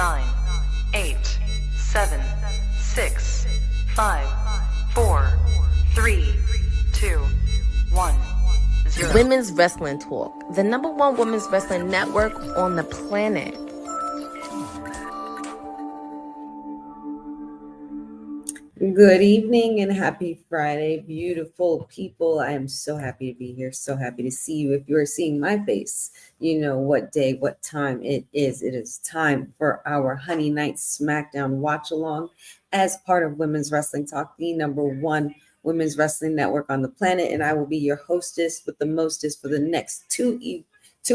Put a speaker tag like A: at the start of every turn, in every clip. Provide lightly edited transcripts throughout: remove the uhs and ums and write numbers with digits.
A: 9, 8, 7, 6, 5, 4, 3, 2, 1, 0.
B: Women's Wrestling Talk, the #1 women's wrestling network on the planet.
C: Good evening and happy Friday, beautiful people. I am so happy to be here, so happy to see you. If you're seeing my face, you know what day, what time it is. It is time for our Honey Night Smackdown watch along as part of Women's Wrestling Talk, the #1 women's wrestling network on the planet. And I will be your hostess with the mostest for the next 2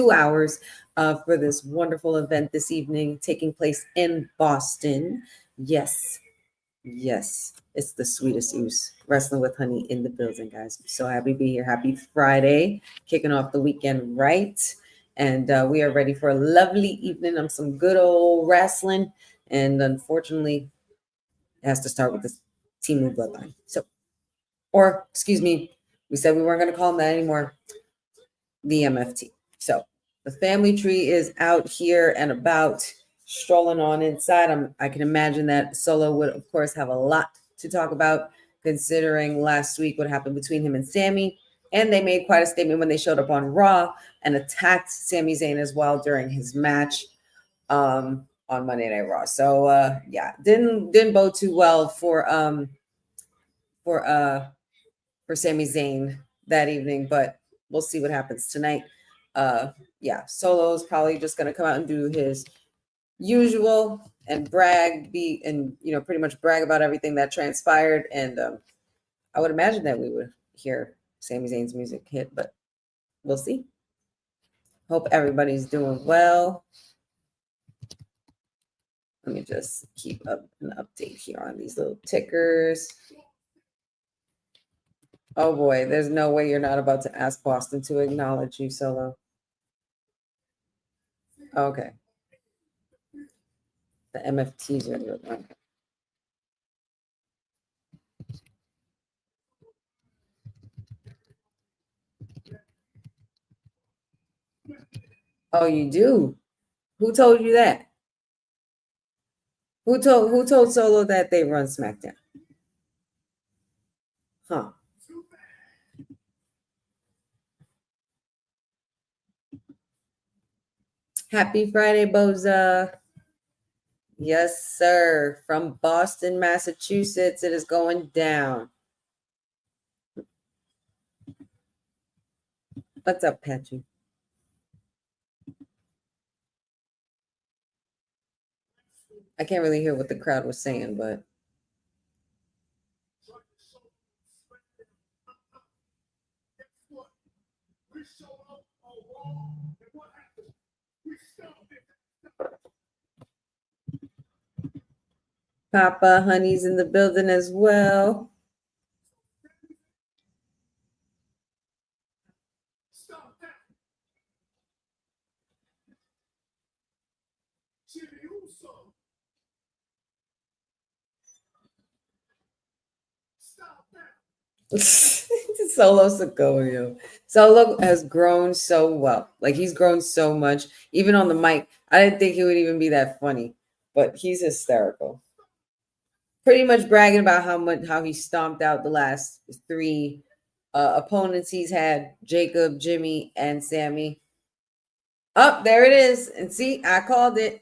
C: hours for this wonderful event this evening taking place in Boston. Yes, it's the sweetest ooze. Wrestling with Honey in the building, guys. I'm so happy to be here. Happy Friday, kicking off the weekend right. And we are ready for a lovely evening of some good old wrestling. And unfortunately, it has to start with this Team New Bloodline. Excuse me, we said we weren't going to call them that anymore. The MFT. So the family tree is out here and about, strolling on inside. I can imagine that Solo would, of course, have a lot to talk about, considering last week what happened between him and Sami. And they made quite a statement when they showed up on Raw and attacked Sami Zayn as well during his match on Monday Night Raw. So yeah, didn't bode too well for Sami Zayn that evening, but we'll see what happens tonight. Yeah, Solo's probably just gonna come out and do his usual and pretty much brag about everything that transpired. And I would imagine that we would hear Sami Zayn's music hit, but we'll see. Hope everybody's doing well. Let me just keep up an update here on these little tickers. Oh boy, there's no way you're not about to ask Boston to acknowledge you, Solo. Okay. The MFTs are the one. Oh, you do? Who told you that? Who told Solo that they run SmackDown? Huh. Happy Friday, Boza. Yes, sir. From Boston, Massachusetts, it is going down. What's up, Patrick? I can't really hear what the crowd was saying, but Papa Honey's in the building as well. Solo Sequoia. Solo has grown so well. Like, he's grown so much. Even on the mic, I didn't think he would even be that funny, but he's hysterical. Pretty much bragging about how he stomped out the last 3 opponents he's had: Jacob, Jimmy, and Sami. Oh, there it is. And see, I called it.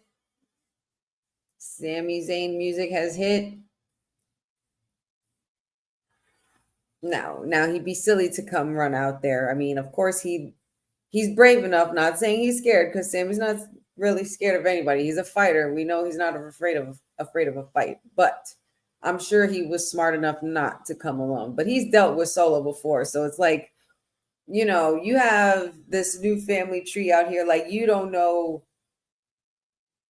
C: Sami Zayn music has hit. Now he'd be silly to come run out there. I mean, of course he's brave enough, not saying he's scared, because Sami's not really scared of anybody. He's a fighter. We know he's not afraid of a fight, but I'm sure he was smart enough not to come alone. But he's dealt with Solo before, so it's like, you know, you have this new family tree out here. Like, you don't know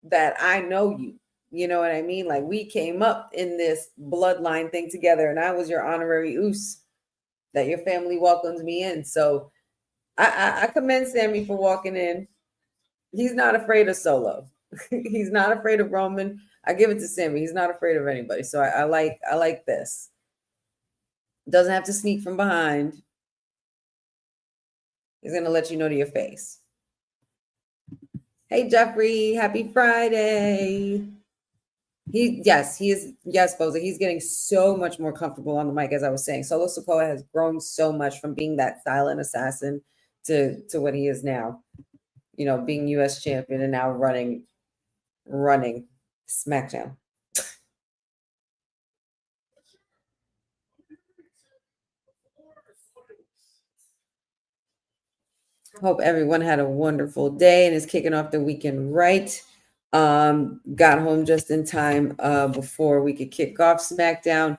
C: that I know you. You know what I mean? Like, we came up in this bloodline thing together, and I was your honorary Oos that your family welcomed me in. So I commend Sami for walking in. He's not afraid of Solo. He's not afraid of Roman. I give it to Sami. He's not afraid of anybody. So I like this. Doesn't have to sneak from behind. He's going to let you know to your face. Hey, Jeffrey, happy Friday. He is. Yes, Boza. He's getting so much more comfortable on the mic, as I was saying. Solo Sikoa has grown so much from being that silent assassin to what he is now. You know, being U.S. champion and now running Smackdown. Hope everyone had a wonderful day and is kicking off the weekend right. Got home just in time before we could kick off SmackDown.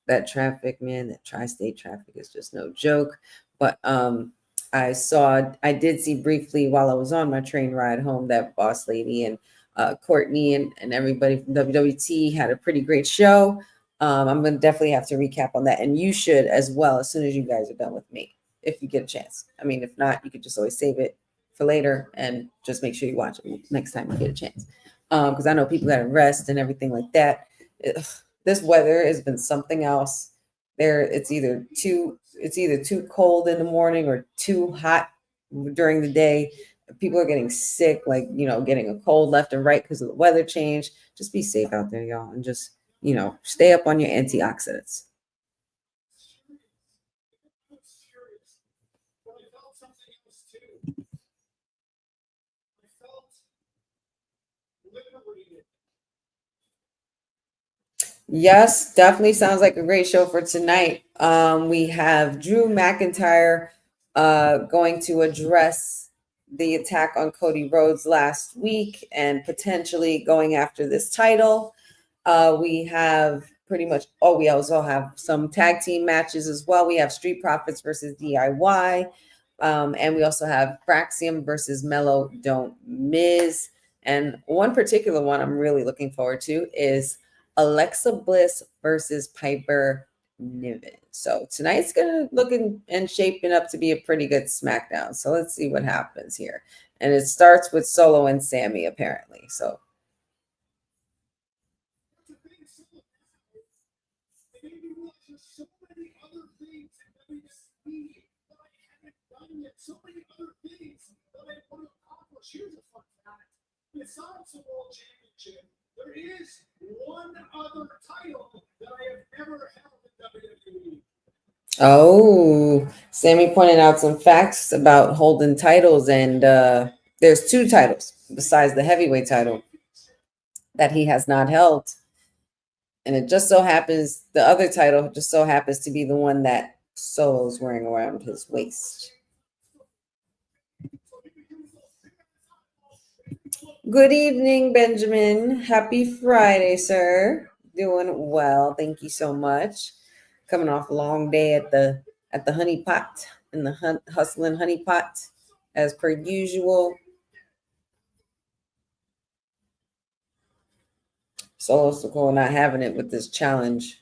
C: That traffic, man, that tri-state traffic is just no joke. But I did see briefly while I was on my train ride home that Boss Lady and Courtney and everybody from WWT had a pretty great show. I'm going to definitely have to recap on that. And you should as well, as soon as you guys are done with me, if you get a chance. I mean, if not, you could just always save it for later and just make sure you watch it next time you get a chance. Because I know people got to rest and everything like that. This weather has been something else. It's either too cold in the morning or too hot during the day. People are getting sick, like, you know, getting a cold left and right because of the weather change. Just be safe out there, y'all, and just, you know, stay up on your antioxidants. Yes, definitely sounds like a great show for tonight. We have Drew McIntyre going to address the attack on Cody Rhodes last week and potentially going after this title. We have we also have some tag team matches as well. We have Street Profits versus DIY. And we also have Fraxiom versus Melo Don't Miz. And one particular one I'm really looking forward to is Alexa Bliss versus Piper Niven. So tonight's gonna looking and shaping up to be a pretty good SmackDown. So let's see what happens here. And it starts with Solo and Sammy, apparently. So
D: so many other things that I want to accomplish. Here's a fun fact. Besides the World Championship, there is one other title that I have never held in WWE.
C: Oh, Sammy pointed out some facts about holding titles, and there's two titles besides the heavyweight title that he has not held. And it just so happens, the other title just so happens to be the one that Solo's wearing around his waist. Good evening, Benjamin. Happy Friday, sir. Doing well. Thank you so much. Coming off a long day at the honey pot in the hustling honey pot as per usual. Solo Sikoa not having it with this challenge.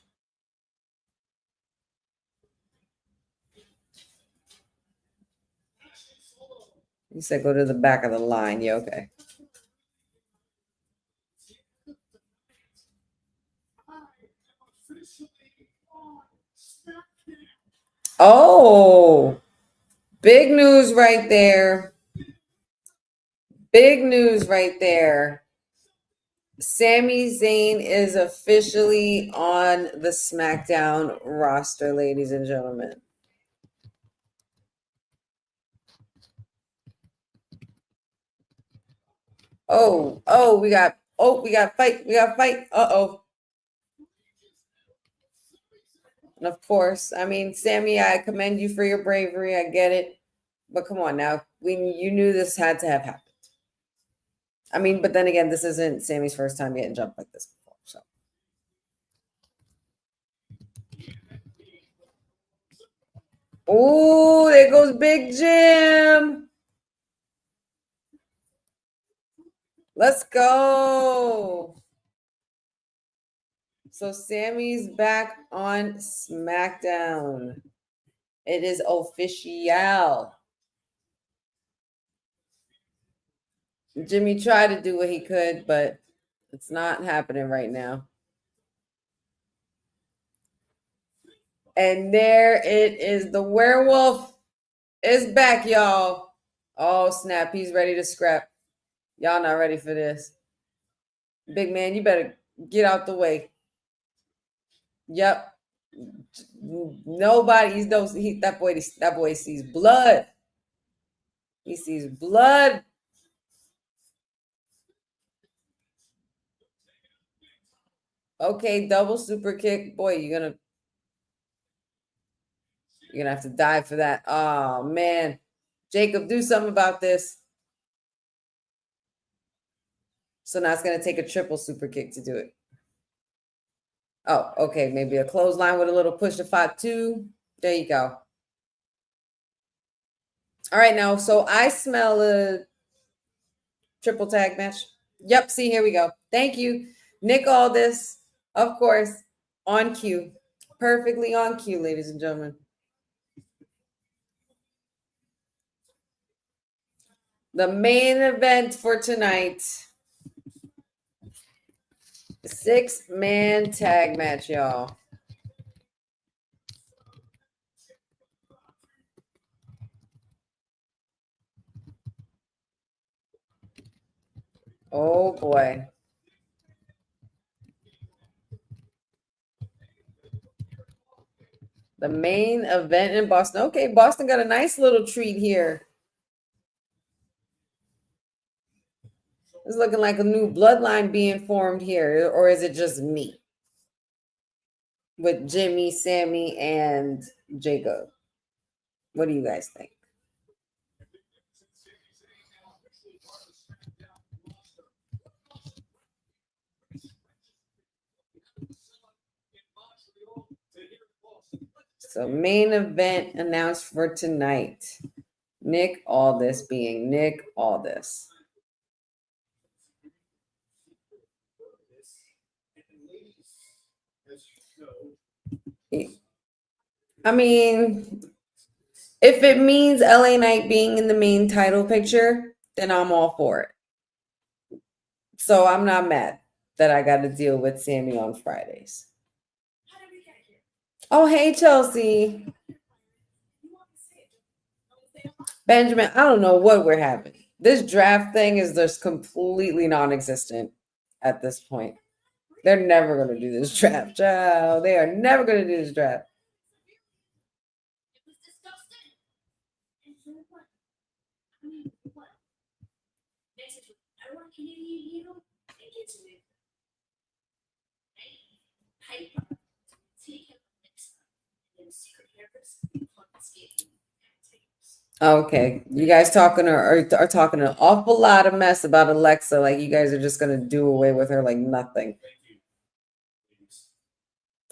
C: You said go to the back of the line. Yeah, okay. Oh, big news right there. Big news right there. Sami Zayn is officially on the SmackDown roster, ladies and gentlemen. We got fight. Uh-oh. And of course, I mean, Sammy, I commend you for your bravery. I get it. But come on now. You knew this had to have happened. I mean, but then again, this isn't Sammy's first time getting jumped like this before. So. Oh, there goes Big Jim. Let's go. So Sammy's back on SmackDown. It is official. Jimmy tried to do what he could, but it's not happening right now. And there it is. The werewolf is back, y'all. Oh, snap. He's ready to scrap. Y'all not ready for this. Big man, you better get out the way. Yep. Nobody's that boy sees blood. He sees blood. Okay, double super kick. Boy, you're gonna have to die for that. Oh man. Jacob, do something about this. So now it's gonna take a triple super kick to do it. Oh, okay, maybe a clothesline with a little push to 5-2. There you go. All right, now, so I smell a triple tag match. Yep, see, here we go. Thank you. Nick Aldis, of course, on cue. Perfectly on cue, ladies and gentlemen. The main event for tonight. 6-man tag match, y'all. Oh boy. The main event in Boston. Okay, Boston got a nice little treat here. It's looking like a new bloodline being formed here, or is it just me? With Jimmy, Sammy, and Jacob. What do you guys think? So main event announced for tonight. Nick Aldis being Nick Aldis. I mean, if it means LA Knight being in the main title picture, then I'm all for it. So I'm not mad that I got to deal with Sammy on Fridays. Oh, hey, Chelsea. Benjamin, I don't know what we're having. This draft thing is just completely non-existent at this point. They're never going to do this draft. Child. They are never going to do this draft. Okay, you guys talking are talking an awful lot of mess about Alexa, like you guys are just going to do away with her like nothing.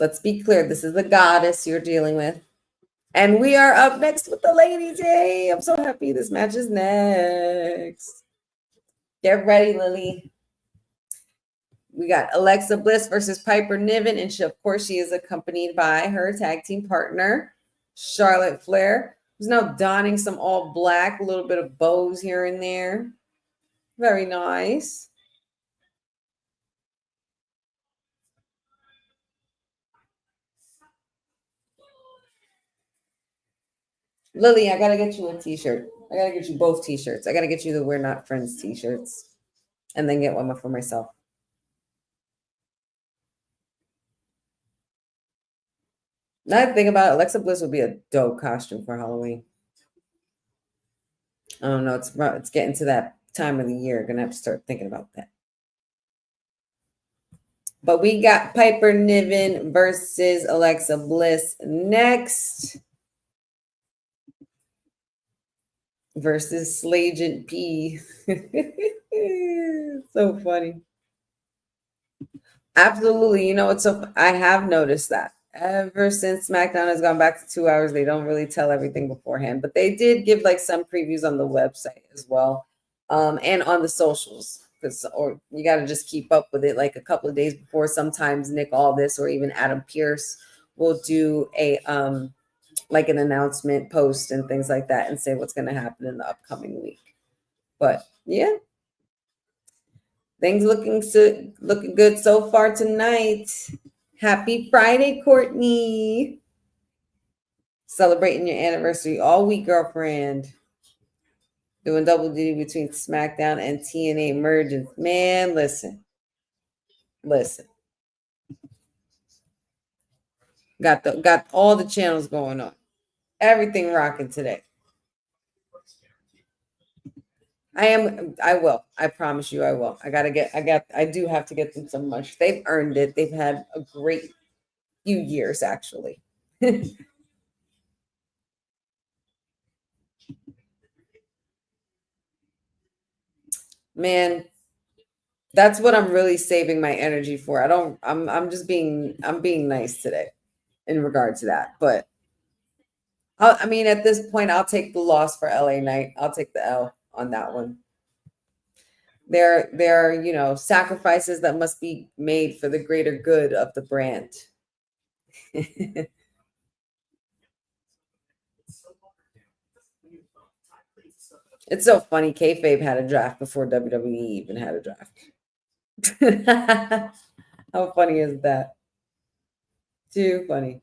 C: Let's be clear, this is the goddess you're dealing with. And we are up next with the ladies. Yay, I'm so happy this match is next. Get ready, Lily. We got Alexa Bliss versus Piper Niven, and of course she is accompanied by her tag team partner, Charlotte Flair, who's now donning some all black, a little bit of bows here and there. Very nice. Lily, I got to get you a t-shirt. I got to get you both t-shirts. I got to get you the We're Not Friends t-shirts and then get one for myself. Now that I think about it, Alexa Bliss would be a dope costume for Halloween. I don't know. It's getting to that time of the year. Gonna have to start thinking about that. But we got Piper Niven versus Alexa Bliss next. Versus Slagent P. So funny. Absolutely. You know what? So I have noticed that. Ever since SmackDown has gone back to 2 hours, they don't really tell everything beforehand, but they did give like some previews on the website as well, and on the socials, or you got to just keep up with it like a couple of days before. Sometimes Nick Aldis or even Adam Pearce will do a like an announcement post and things like that and say what's going to happen in the upcoming week. But yeah, things looking good so far tonight. Happy Friday, Courtney. Celebrating your anniversary all week, girlfriend. Doing double duty between SmackDown and TNA emergence. Man, listen. Got all the channels going on. Everything rocking today. I will. I promise you I will. I do have to get them some much. They've earned it. They've had a great few years, actually. Man, that's what I'm really saving my energy for. I'm being nice today in regard to that. But I mean, at this point, I'll take the loss for LA Knight. I'll take the L on that one. There are, sacrifices that must be made for the greater good of the brand. It's so funny. Kayfabe had a draft before WWE even had a draft. How funny is that? Too funny.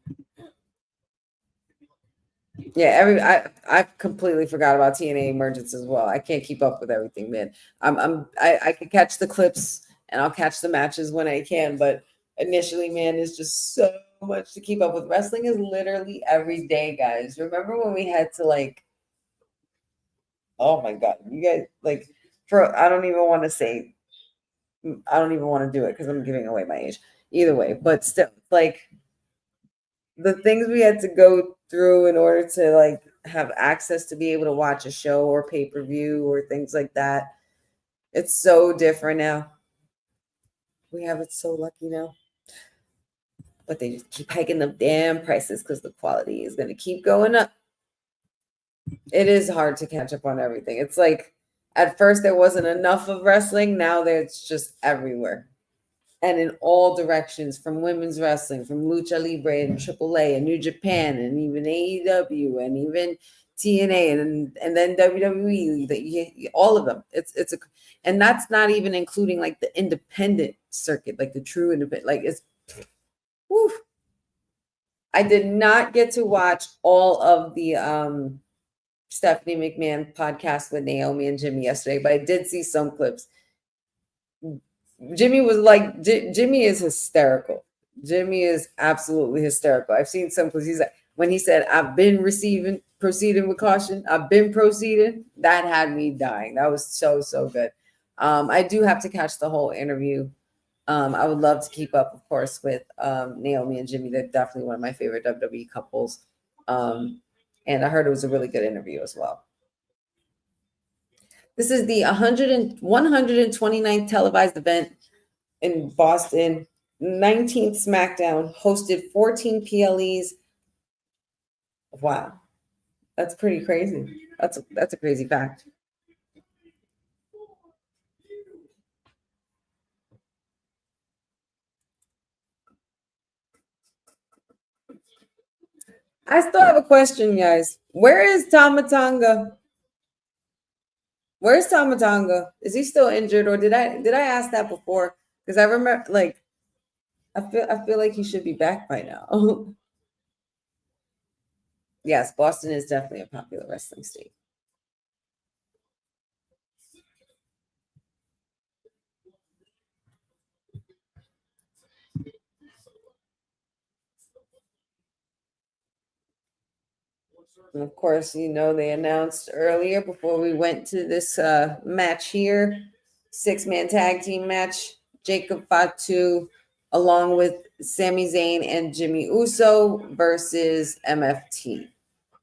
C: Yeah, I completely forgot about TNA emergence as well. I can't keep up with everything, man. I can catch the clips and I'll catch the matches when I can, but initially, man, it's just so much to keep up with. Wrestling is literally every day, guys. Remember when we had to oh my god, you guys I don't even want to do it because I'm giving away my age. Either way, but still, the things we had to go through in order to have access to be able to watch a show or pay-per-view or things like that. It's so different now. We have it so lucky now. But they just keep hiking the damn prices because the quality is going to keep going up. It is hard to catch up on everything. It's at first there wasn't enough of wrestling. Now it's just everywhere. And in all directions, from women's wrestling, from Lucha Libre and AAA and New Japan and even AEW and even TNA and then WWE, all of them. And that's not even including the independent circuit, the true independent. It's whew. I did not get to watch all of the Stephanie McMahon podcast with Naomi and Jimmy yesterday, but I did see some clips. Jimmy was Jimmy is hysterical. Jimmy is absolutely hysterical. I've seen some clips. He's when he said, "I've been proceeding with caution. I've been proceeding." That had me dying. That was so good. I do have to catch the whole interview. I would love to keep up, of course, with Naomi and Jimmy. They're definitely one of my favorite WWE couples. And I heard it was a really good interview as well. This is the 129th televised event in Boston, 19th Smackdown, hosted 14 PLEs. Wow. That's pretty crazy. That's a crazy fact. I still have a question, guys. Where is Tama Tonga? Where's Tama Tonga? Is he still injured, or did I ask that before? Because I remember, I feel like he should be back by now. Yes, Boston is definitely a popular wrestling state. And of course, they announced earlier before we went to this match here, 6-man tag team match, Jacob Fatu, along with Sami Zayn and Jimmy Uso versus MFT.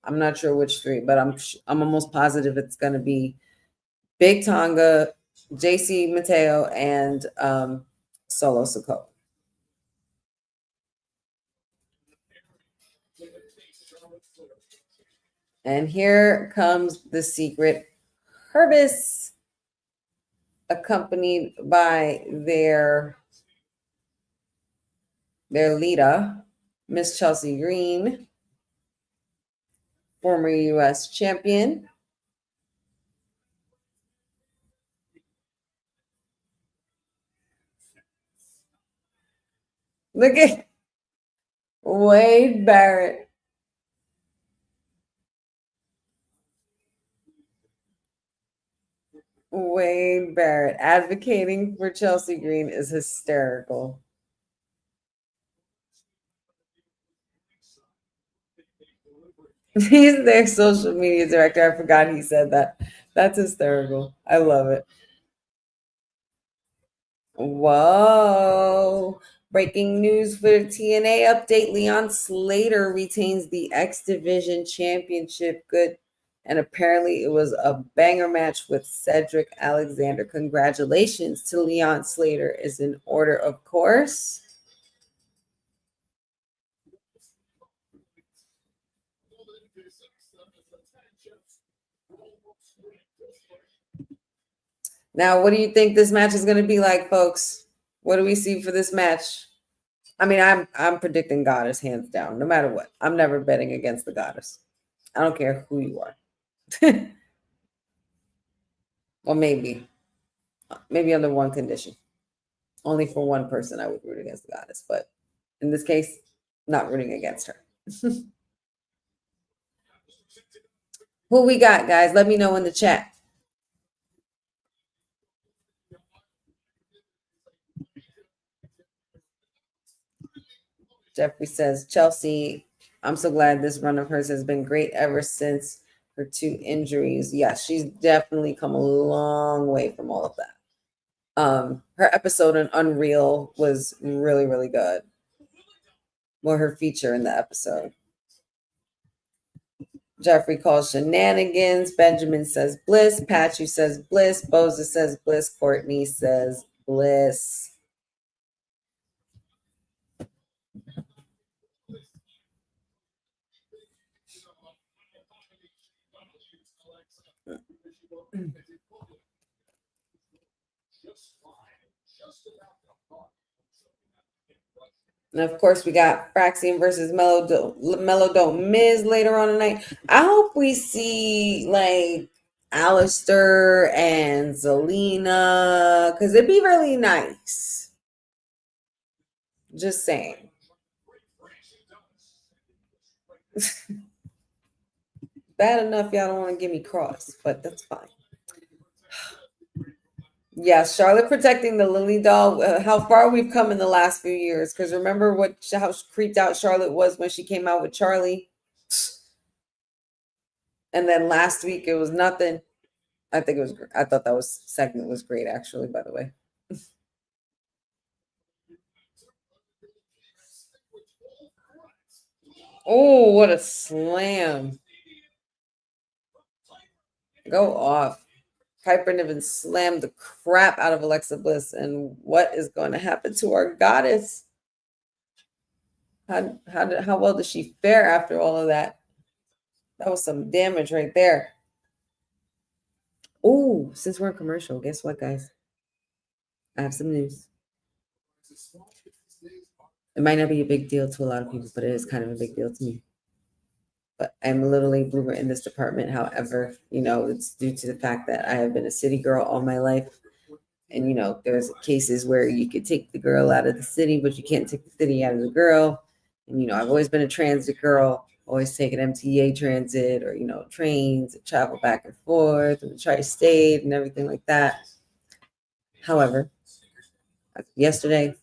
C: I'm not sure which three, but I'm almost positive it's going to be Big Tonga, JC Mateo, and Solo Sikoa. And here comes the Secret Herbis, accompanied by their leader, Miss Chelsea Green, former U.S. champion. Look at Wade Barrett. Wade Barrett advocating for Chelsea Green is hysterical. He's their social media director. I forgot he said that. That's hysterical. I love it. Whoa. Breaking news for the TNA update. Leon Slater retains the X Division Championship. Good. And apparently it was a banger match with Cedric Alexander. Congratulations to Leon Slater is in order, of course. Now, what do you think this match is going to be like, folks? What do we see for this match? I mean, I'm predicting Goddess hands down, no matter what. I'm never betting against the Goddess. I don't care who you are. Well, maybe under one condition. Only for one person I would root against the Goddess, but in this case, not rooting against her. Who we got, guys? Let me know in the chat. Jeffrey says, Chelsea, I'm so glad this run of hers has been great ever since her 2 injuries. Yes, she's definitely come a long way from all of that. Her episode in Unreal was really, really good. Well, her feature in the episode. Jeffrey calls shenanigans. Benjamin says Bliss. Pachu says Bliss. Boza says Bliss. Courtney says Bliss. And of course, we got Fraxiom versus Melo Don't Miz later on tonight. I hope we see like Alistair and Zelina, because it'd be really nice. Just saying. Bad enough y'all don't want to give me cross, but that's fine. Yeah, Charlotte protecting the Lily doll. How far we've come in the last few years. Because remember how creeped out Charlotte was when she came out with Charlie. And then last week it was nothing. I thought that segment was great, actually, by the way. Oh, what a slam. Go off. Piper Niven slammed the crap out of Alexa Bliss. And what is going to happen to our goddess? How well does she fare after all of that? That was some damage right there. Oh, since we're in commercial, guess what, guys? I have some news. It might not be a big deal to a lot of people, but it is kind of a big deal to me. But I'm literally bloomer in this department. However, it's due to the fact that I have been a city girl all my life. And, there's cases where you could take the girl out of the city, but you can't take the city out of the girl. And, I've always been a transit girl, always taken MTA transit or, trains, travel back and forth, and the tri-state and everything like that. However, yesterday,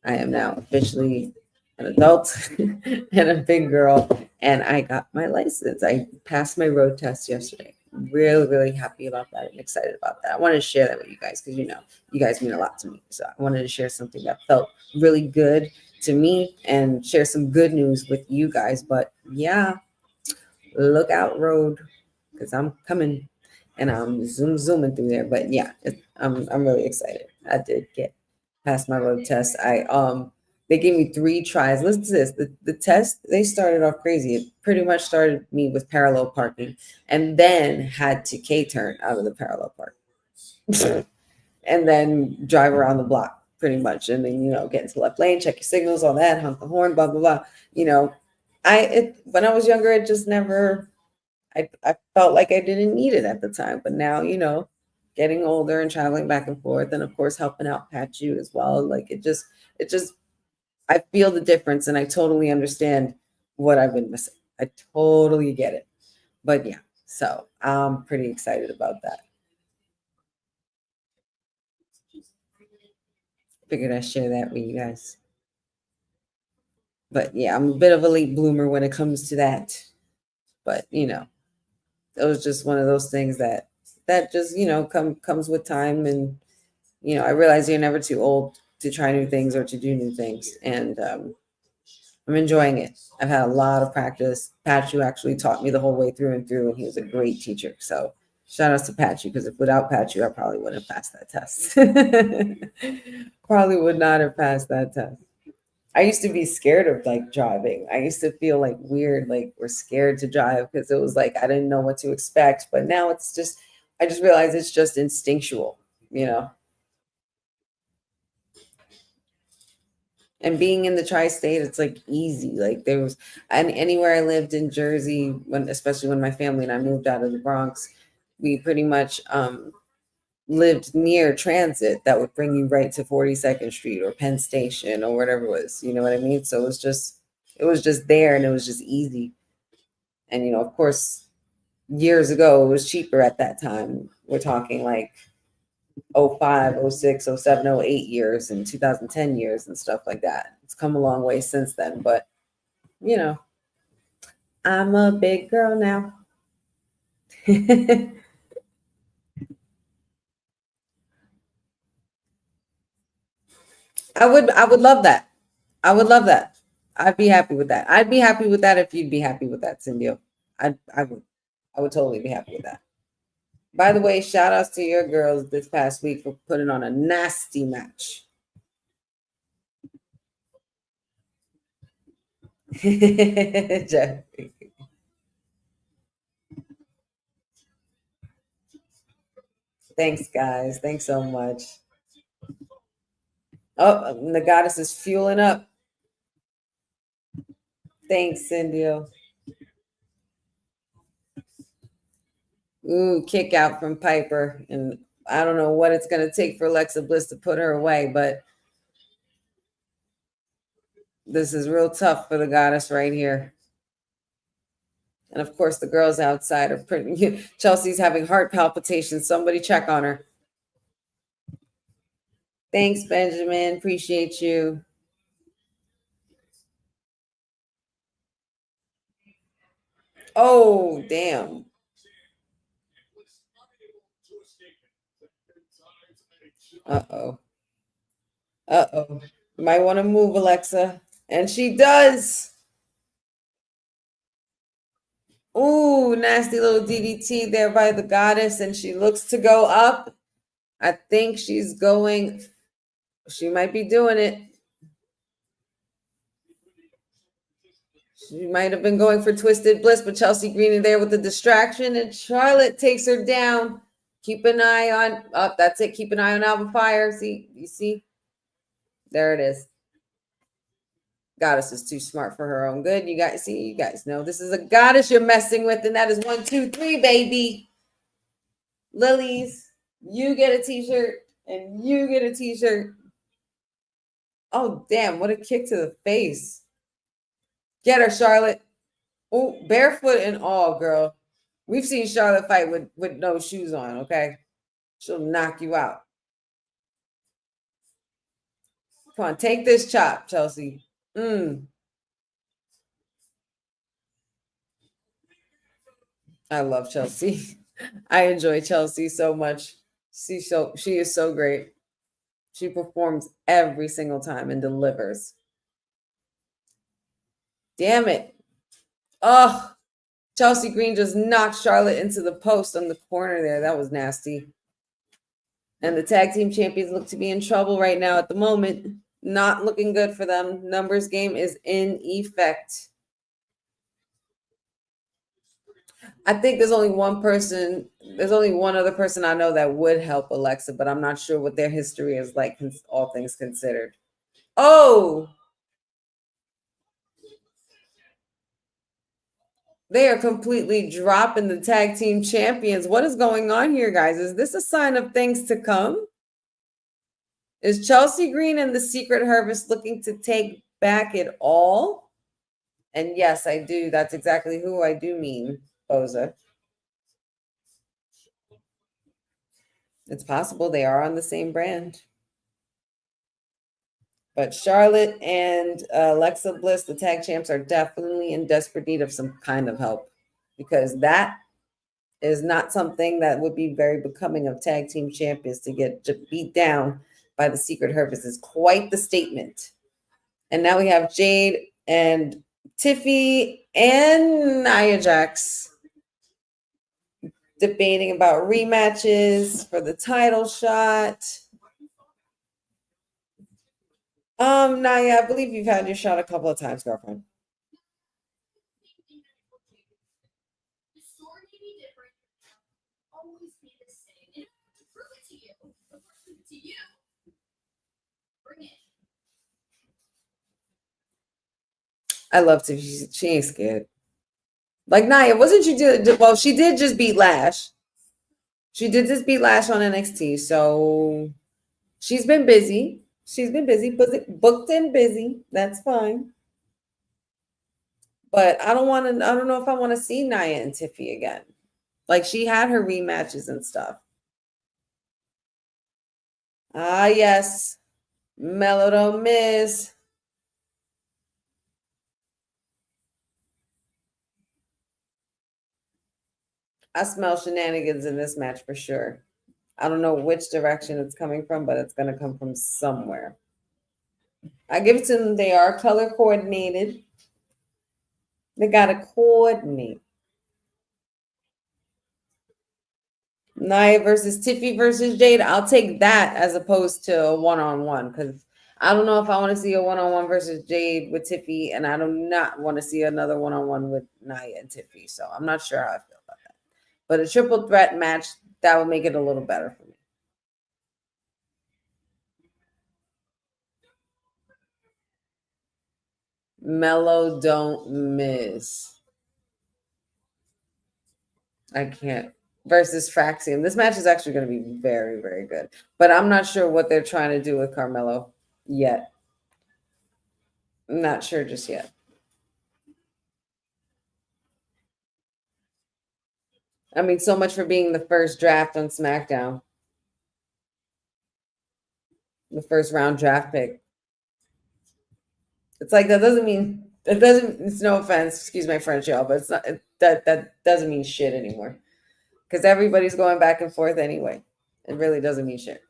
C: I am now officially an adult and a big girl, and I got my license. I passed my road test yesterday. Really, really happy about that and excited about that. I wanted to share that with you guys because, you guys mean a lot to me. So I wanted to share something that felt really good to me and share some good news with you guys. But yeah, look out road, because I'm coming and I'm zooming through there. But yeah, I'm really excited. I did get past my road test. They gave me 3 tries. Listen to this. The test, they started off crazy. It pretty much started me with parallel parking and then had to K-turn out of the parallel park. And then drive around the block pretty much. And then, get into left lane, check your signals, all that, honk the horn, blah, blah, blah. When I was younger, it just never, I felt like I didn't need it at the time. But now, getting older and traveling back and forth, and of course, helping out Pachu as well. Like it just, I feel the difference, and I totally understand what I've been missing. I totally get it. But yeah, so I'm pretty excited about that. Figured I'd share that with you guys. But yeah, I'm a bit of a late bloomer when it comes to that. But you know, it was just one of those things that just, you know, comes with time. And you know, I realize you're never too old to try new things or to do new things. And I'm enjoying it. I've had a lot of practice. Patchu actually taught me the whole way through and through, and he was a great teacher. So shout outs to Patchu, because if without Patchu, I probably wouldn't have passed that test. Probably would not have passed that test. I used to be scared of like driving. I used to feel like weird, like we're scared to drive, because it was like I didn't know what to expect. But now it's just, I just realized it's just instinctual, you know. And being in the tri-state, it's like easy. Like there was, and anywhere I lived in Jersey, when especially when my family and I moved out of the Bronx, we pretty much lived near transit that would bring you right to 42nd Street or Penn Station or whatever it was. You know what I mean? So it was just there, and it was just easy. And you know, of course, years ago it was cheaper at that time. We're talking like 05, 06, 07, 08 years and 2010 years and stuff like that. It's come a long way since then, but you know, I'm a big girl now. I would love that. I would love that. I'd be happy with that. I'd be happy with that if you'd be happy with that, Cindy. I would totally be happy with that. By the way, shout outs to your girls this past week for putting on a nasty match. Thanks, guys. Thanks so much. Oh, the goddess is fueling up. Thanks, Cindy. Ooh, kick out from Piper. And I don't know what it's going to take for Alexa Bliss to put her away, but this is real tough for the goddess right here. And of course, the girls outside are pretty. Chelsea's having heart palpitations. Somebody check on her. Thanks, Benjamin. Appreciate you. Oh, damn. Uh-oh. Uh-oh. You might want to move, Alexa. And she does. Ooh, nasty little DDT there by the goddess. And she looks to go up. I think she's going. She might be doing it. She might have been going for Twisted Bliss, but Chelsea Green is there with the distraction, and Charlotte takes her down. Keep an eye on. Oh, that's it. Keep an eye on Alba Fire. See, you see? There it is. Goddess is too smart for her own good. You guys see, you guys know this is a goddess you're messing with, and that is 1, 2, 3, baby. Lilies, you get a t-shirt, and you get a t-shirt. Oh, damn, what a kick to the face. Get her, Charlotte. Oh, barefoot and all, girl. We've seen Charlotte fight with no shoes on, okay? She'll knock you out. Come on, take this chop, Chelsea. I love Chelsea. I enjoy Chelsea so much. She is so great. She performs every single time and delivers. Damn it. Oh, Chelsea Green just knocked Charlotte into the post on the corner there. That was nasty. And the tag team champions look to be in trouble right now at the moment. Not looking good for them. Numbers game is in effect. I think there's only one other person I know that would help Alexa, but I'm not sure what their history is like, all things considered. Oh! They are completely dropping the tag team champions. What is going on here, guys? Is this a sign of things to come? Is Chelsea Green and the Secret Harvest looking to take back it all? And yes, I do. That's exactly who I do mean, Boza. It's possible they are on the same brand. But Charlotte and Alexa Bliss, the tag champs, are definitely in desperate need of some kind of help, because that is not something that would be very becoming of tag team champions. To get beat down by the Secret Herpes is quite the statement. And now we have Jade and Tiffy and Nia Jax debating about rematches for the title shot. Nia, I believe you've had your shot a couple of times, girlfriend. I love Tiffy. She ain't scared. Like Nia, wasn't you did well? She did just beat Lash. She did just beat Lash on NXT, so she's been busy. She's been busy, booked and busy. That's fine. But I don't know if I want to see Nia and Tiffy again. Like, she had her rematches and stuff. Ah, yes. Melo Don't Miz. I smell shenanigans in this match for sure. I don't know which direction it's coming from, but it's going to come from somewhere. I give it to them. They are color coordinated. They got to coordinate. Nia versus Tiffy versus Jade. I'll take that as opposed to a one-on-one, because I don't know if I want to see a one-on-one versus Jade with Tiffy, and I do not want to see another one-on-one with Nia and Tiffy. So I'm not sure how I feel about that. But a triple threat match, that would make it a little better for me. Melo Don't Miz. I can't. Versus Fraxiom. This match is actually going to be very, very good. But I'm not sure what they're trying to do with Carmelo yet. I'm not sure just yet. I mean, so much for being the first draft on Smackdown. The first round draft pick. It's like, that doesn't mean, it's no offense, excuse my French, y'all, but it's not, that doesn't mean shit anymore. Because everybody's going back and forth anyway. It really doesn't mean shit.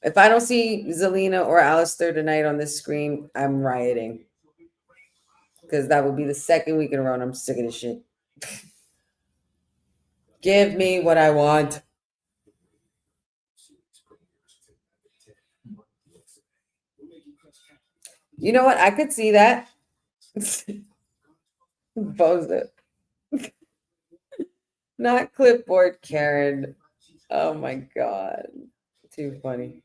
C: If I don't see Zelina or Alistair tonight on this screen, I'm rioting. Because that would be the second week in a row and I'm sick of this shit. Give me what I want. You know what? I could see that. Boza. Not clipboard Karen. Oh my God. Too funny.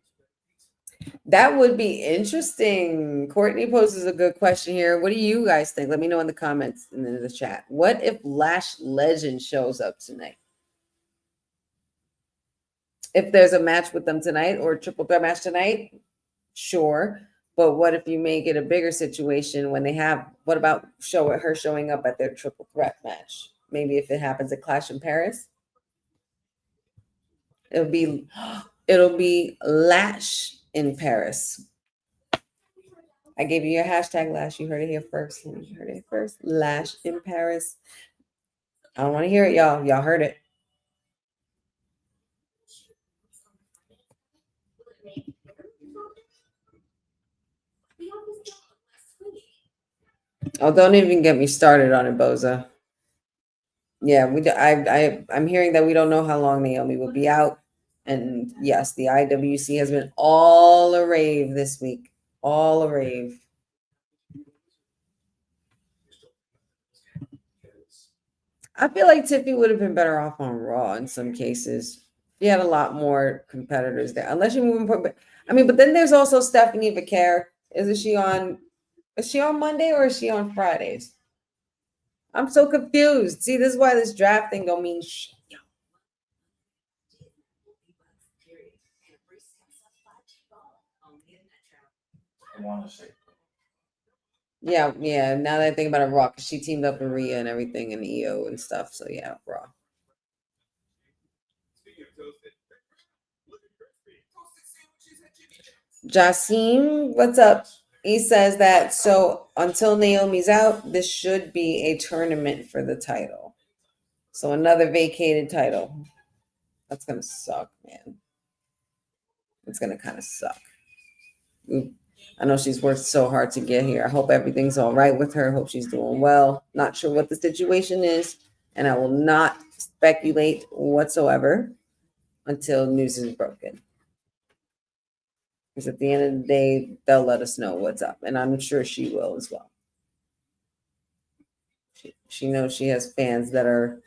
C: That would be interesting. Courtney poses a good question here. What do you guys think? Let me know in the comments and in the chat. What if Lash Legend shows up tonight? If there's a match with them tonight or a triple threat match tonight, sure. But what if you make it a bigger situation when they have, what about her showing up at their triple threat match? Maybe if it happens at Clash in Paris. It'll be Lash in Paris. I gave you your hashtag, Lash. You heard it here first. You heard it first. Lash in Paris. I don't want to hear it, y'all. Y'all heard it. Oh, don't even get me started on it, Boza. Yeah, I'm hearing that we don't know how long Naomi will be out. And yes, the IWC has been all a rave this week. All a rave. I feel like Tiffy would have been better off on Raw in some cases. She had a lot more competitors there. Unless you move in, I mean, but then there's also Stephanie Vaquer. Is she on Monday or is she on Fridays? I'm so confused. See, this is why this draft thing don't mean shit. Yeah. Now that I think about it, Raw, because she teamed up with Rhea and everything and EO and stuff. So yeah, Raw. Jasim, what's up? He says that so until Naomi's out, this should be a tournament for the title. So another vacated title. That's gonna suck, man. It's gonna kind of suck. I know she's worked so hard to get here. I hope everything's all right with her. Hope she's doing well. Not sure what the situation is, and I will not speculate whatsoever until news is broken. Because at the end of the day, they'll let us know what's up, and I'm sure she will as well. She knows she has fans that are,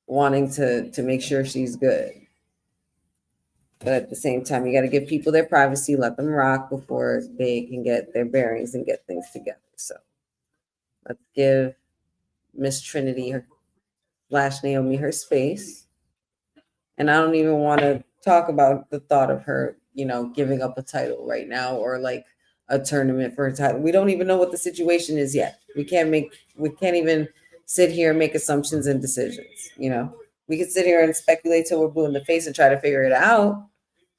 C: wanting to make sure she's good. But at the same time, you got to give people their privacy, let them rock before they can get their bearings and get things together. So let's give Miss Trinity / Naomi her space. And I don't even want to talk about the thought of her, giving up a title right now or like a tournament for a title. We don't even know what the situation is yet. We can't even sit here and make assumptions and decisions. We can sit here and speculate till we're blue in the face and try to figure it out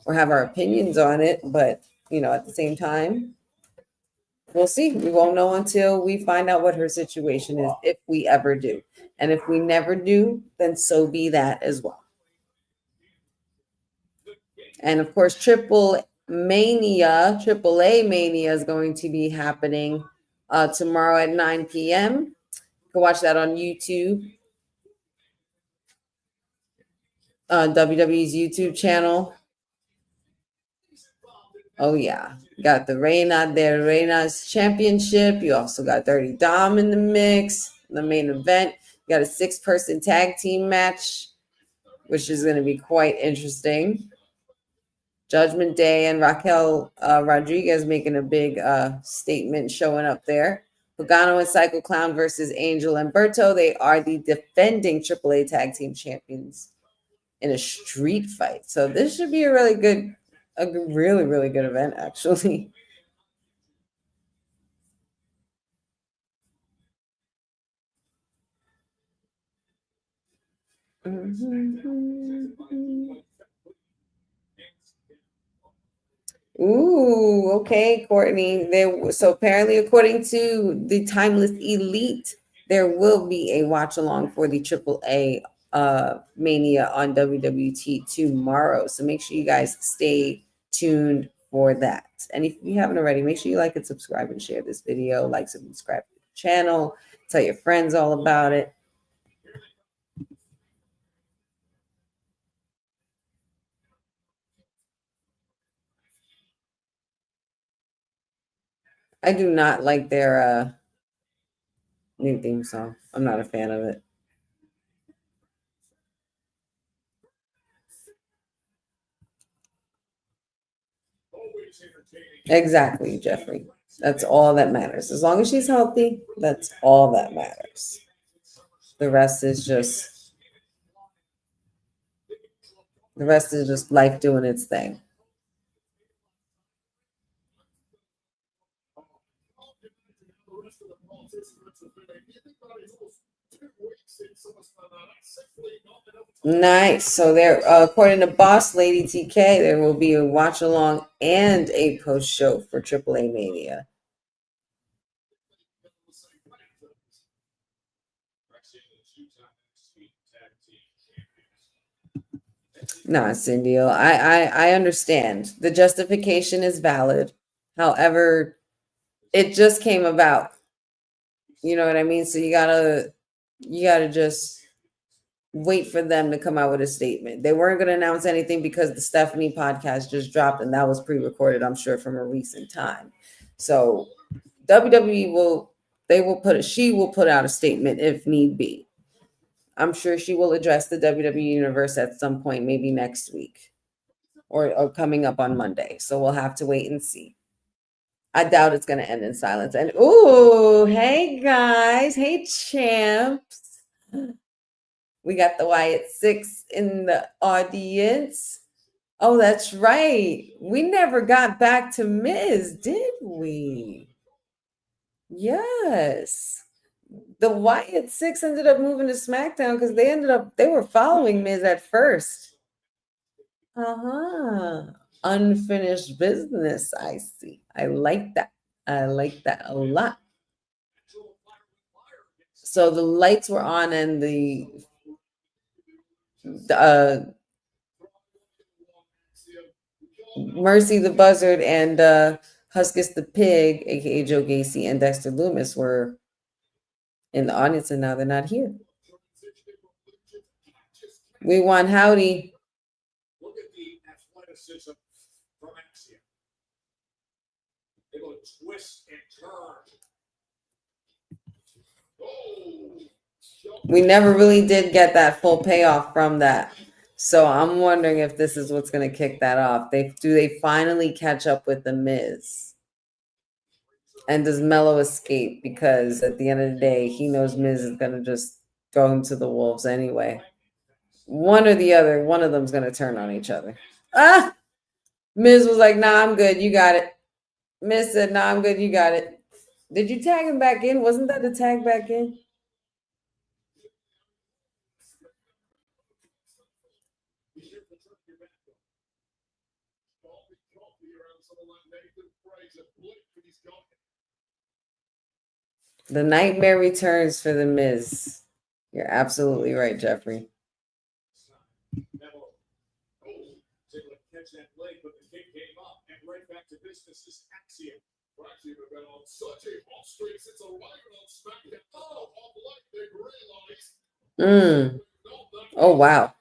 C: or have our opinions on it. But, at the same time, we'll see. We won't know until we find out what her situation is, if we ever do. And if we never do, then so be that as well. And of course, AAA Mania is going to be happening tomorrow at 9 p.m. You can watch that on YouTube. WWE's YouTube channel. Oh, yeah. Got the Reina's championship. You also got Dirty Dom in the mix. The main event. You got a 6-person tag team match, which is going to be quite interesting. Judgment Day and Raquel Rodriguez making a big statement showing up there. Pagano and Psycho Clown versus Angel and Berto. They are the defending AAA tag team champions in a street fight. So this should be a really, really good event, actually. Ooh, okay, Courtney. So apparently, according to the Timeless Elite, there will be a watch along for the AAA Mania on WWT tomorrow. So make sure you guys stay tuned for that. And if you haven't already, make sure you like and subscribe and share this video. Like, subscribe to the channel. Tell your friends all about it. I do not like their new theme song. I'm not a fan of it. Exactly, Jeffrey. That's all that matters. As long as she's healthy, that's all that matters. The rest is just life doing its thing. Nice. So there, according to Boss Lady TK, there will be a watch along and a post show for AAA Mania. Nah, Cindy, I understand. The justification is valid. However, it just came about. You know what I mean? So you gotta just wait for them to come out with a statement. They weren't going to announce anything because the Stephanie podcast just dropped, and that was pre-recorded, I'm sure, from a recent time. So WWE she will put out a statement if need be. I'm sure she will address the WWE universe at some point, maybe next week or coming up on Monday. So we'll have to wait and see. I doubt it's going to end in silence. And ooh, hey guys, hey champs. We got the Wyatt6 in the audience. Oh, that's right. We never got back to Miz, did we? Yes. The Wyatt6 ended up moving to Smackdown because they were following Miz at first. unfinished business. I see. I like that. I like that a lot. So the lights were on and the Mercy the Buzzard and Huskus the Pig, aka Joe Gacy, and Dexter Loomis were in the audience, and now they're not here. We want Howdy.
D: Look at the athleticism from Fraxiom. Able to twist and turn. Oh,
C: We never really did get that full payoff from that. So I'm wondering if this is what's going to kick that off. Do they finally catch up with the Miz? And does Melo escape? Because at the end of the day, he knows Miz is going to just go him to the wolves anyway. One or the other, one of them's going to turn on each other. Ah! Miz was like, nah, I'm good. You got it. Miz said, nah, I'm good. You got it. Did you tag him back in? Wasn't that the tag back in? The nightmare returns for the Miz. You're absolutely right, Jeffrey.
D: catch that leg, but the kick came up and right back to business is Fraxiom. Fraxiom have been on such a hot streak since arriving on Smackdown. Oh, off like they realized.
C: Oh, wow.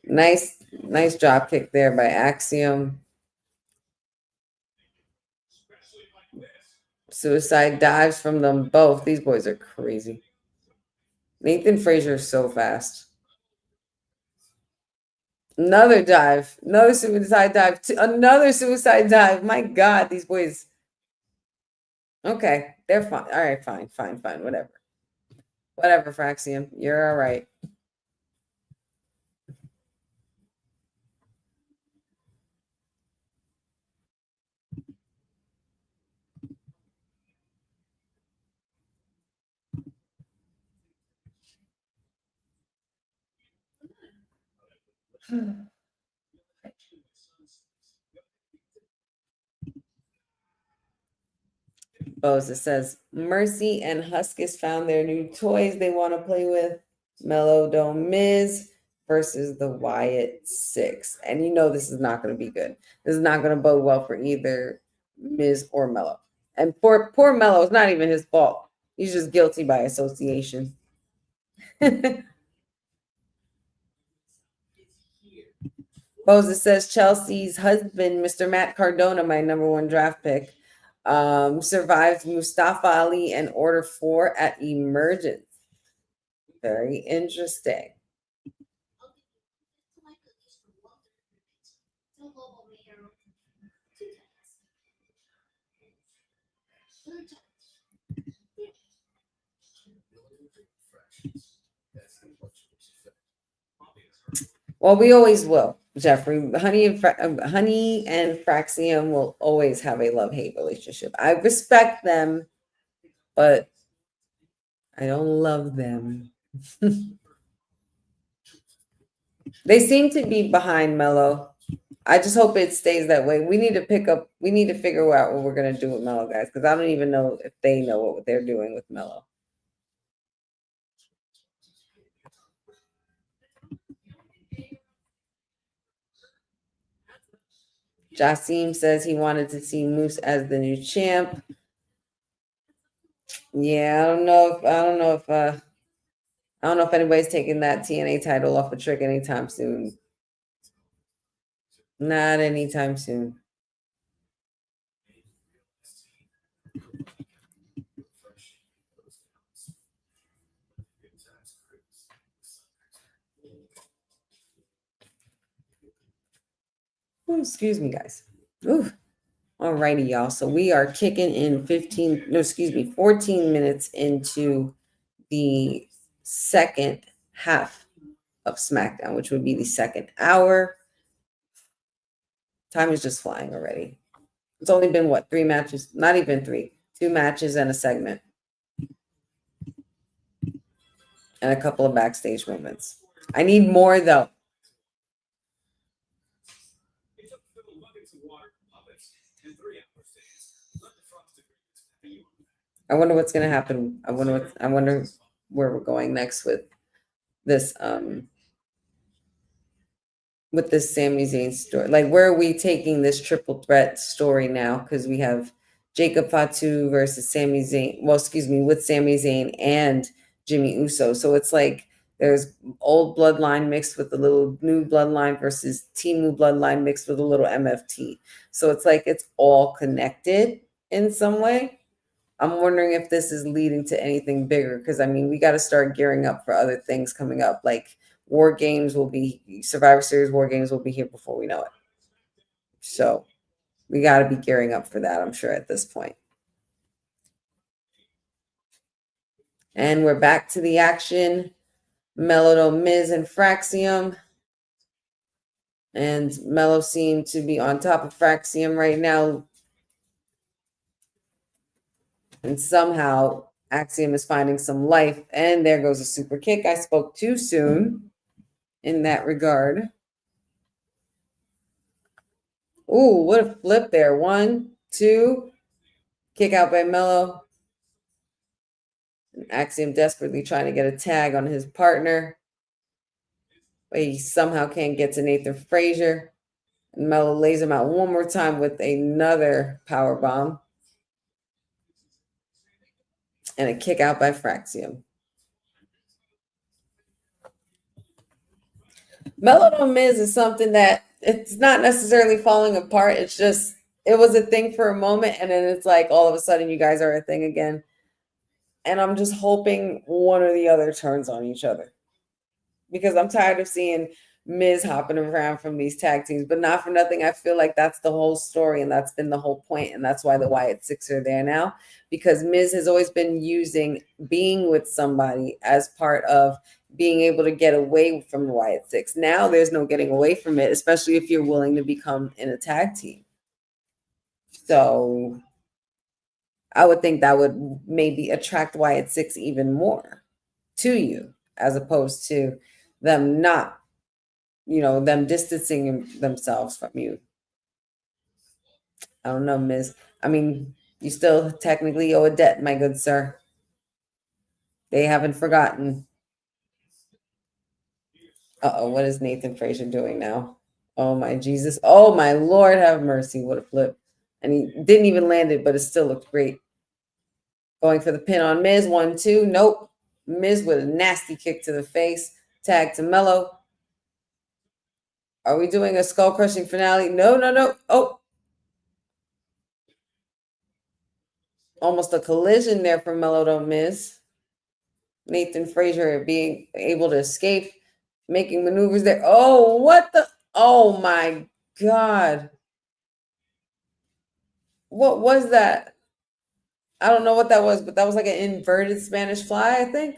C: Nice drop kick there by Axiom. Suicide dives from them both. These boys are crazy. Nathan Frazier is so fast. Another dive. Another suicide dive. Another suicide dive. My God, these boys. Okay, they're fine. All right, fine. Whatever. Whatever, Fraxiom. You're all right. Boza says Mercy and Huskus found their new toys they want to play with. Melo Don't Miz versus the Wyatt Six. And you know this is not going to be good. This is not going to bode well for either Miz or Melo. And poor Melo, it's not even his fault. He's just guilty by association. Boza says Chelsea's husband, Mr. Matt Cardona, my #1 draft pick, survived Mustafa Ali and Order 4 at Emergence. Very interesting. Well, we always will, Jeffrey. Honey and Fraxiom will always have a love-hate relationship. I respect them, but I don't love them. They seem to be behind Melo. I just hope it stays that way. We need to figure out what we're going to do with Melo, guys, because I don't even know if they know what they're doing with Melo. Jasim says he wanted to see Moose as the new champ. Yeah, I don't know if anybody's taking that TNA title off a Trick anytime soon. Not anytime soon. Ooh, excuse me, guys. Ooh. Alrighty, y'all. So we are kicking in 14 minutes into the second half of SmackDown, which would be the second hour. Time is just flying already. It's only been, 3 matches? Not even 3. 2 matches and a segment. And a couple of backstage moments. I need more, though. I wonder what's gonna happen. I wonder where we're going next with this Sami Zayn story. Like, where are we taking this triple threat story now? Because we have Jacob Fatu versus Sami Zayn. Well, excuse me, with Sami Zayn and Jimmy Uso. So it's like there's old bloodline mixed with a little new bloodline versus Timu bloodline mixed with a little MFT. So it's like it's all connected in some way. I'm wondering if this is leading to anything bigger, because I mean, we got to start gearing up for other things coming up. Like War Games will be, Survivor Series War Games will be here before we know it. So we got to be gearing up for that, I'm sure, at this point. And we're back to the action. Melo Don't Miz and Fraxiom. And Melo seemed to be on top of Fraxiom right now. And somehow Axiom is finding some life. And there goes a super kick. I spoke too soon in that regard. Ooh, what a flip there. 1, 2. Kick out by Melo. Axiom desperately trying to get a tag on his partner. But he somehow can't get to Nathan Frazier. And Melo lays him out one more time with another power bomb. And a kick out by Fraxiom. Melo Don't Miz is something that it's not necessarily falling apart. It's just, it was a thing for a moment. And then it's like all of a sudden you guys are a thing again. And I'm just hoping one or the other turns on each other. Because I'm tired of seeing Miz hopping around from these tag teams. But not for nothing, I feel like that's the whole story. And that's been the whole point. And that's why the Wyatt Six are there now. Because Miz has always been using being with somebody as part of being able to get away from the Wyatt Six. Now there's no getting away from it, especially if you're willing to become in a tag team. So I would think that would maybe attract Wyatt Six even more to you, as opposed to them not, them distancing themselves from you. I don't know, Miz. I mean, you still technically owe a debt, my good sir. They haven't forgotten. Uh-oh, what is Nathan Frazier doing now? Oh, my Jesus. Oh, my Lord, have mercy. What a flip. And he didn't even land it, but it still looked great. Going for the pin on Miz. 1, 2. Nope. Miz with a nasty kick to the face. Tag to Melo. Are we doing a skull-crushing finale? No, no, no. Oh. Almost a collision there from Melo Don't Miz. Nathan Frazier being able to escape, making maneuvers there. Oh, what the? Oh, my God. What was that? I don't know what that was, but that was like an inverted Spanish fly, I think.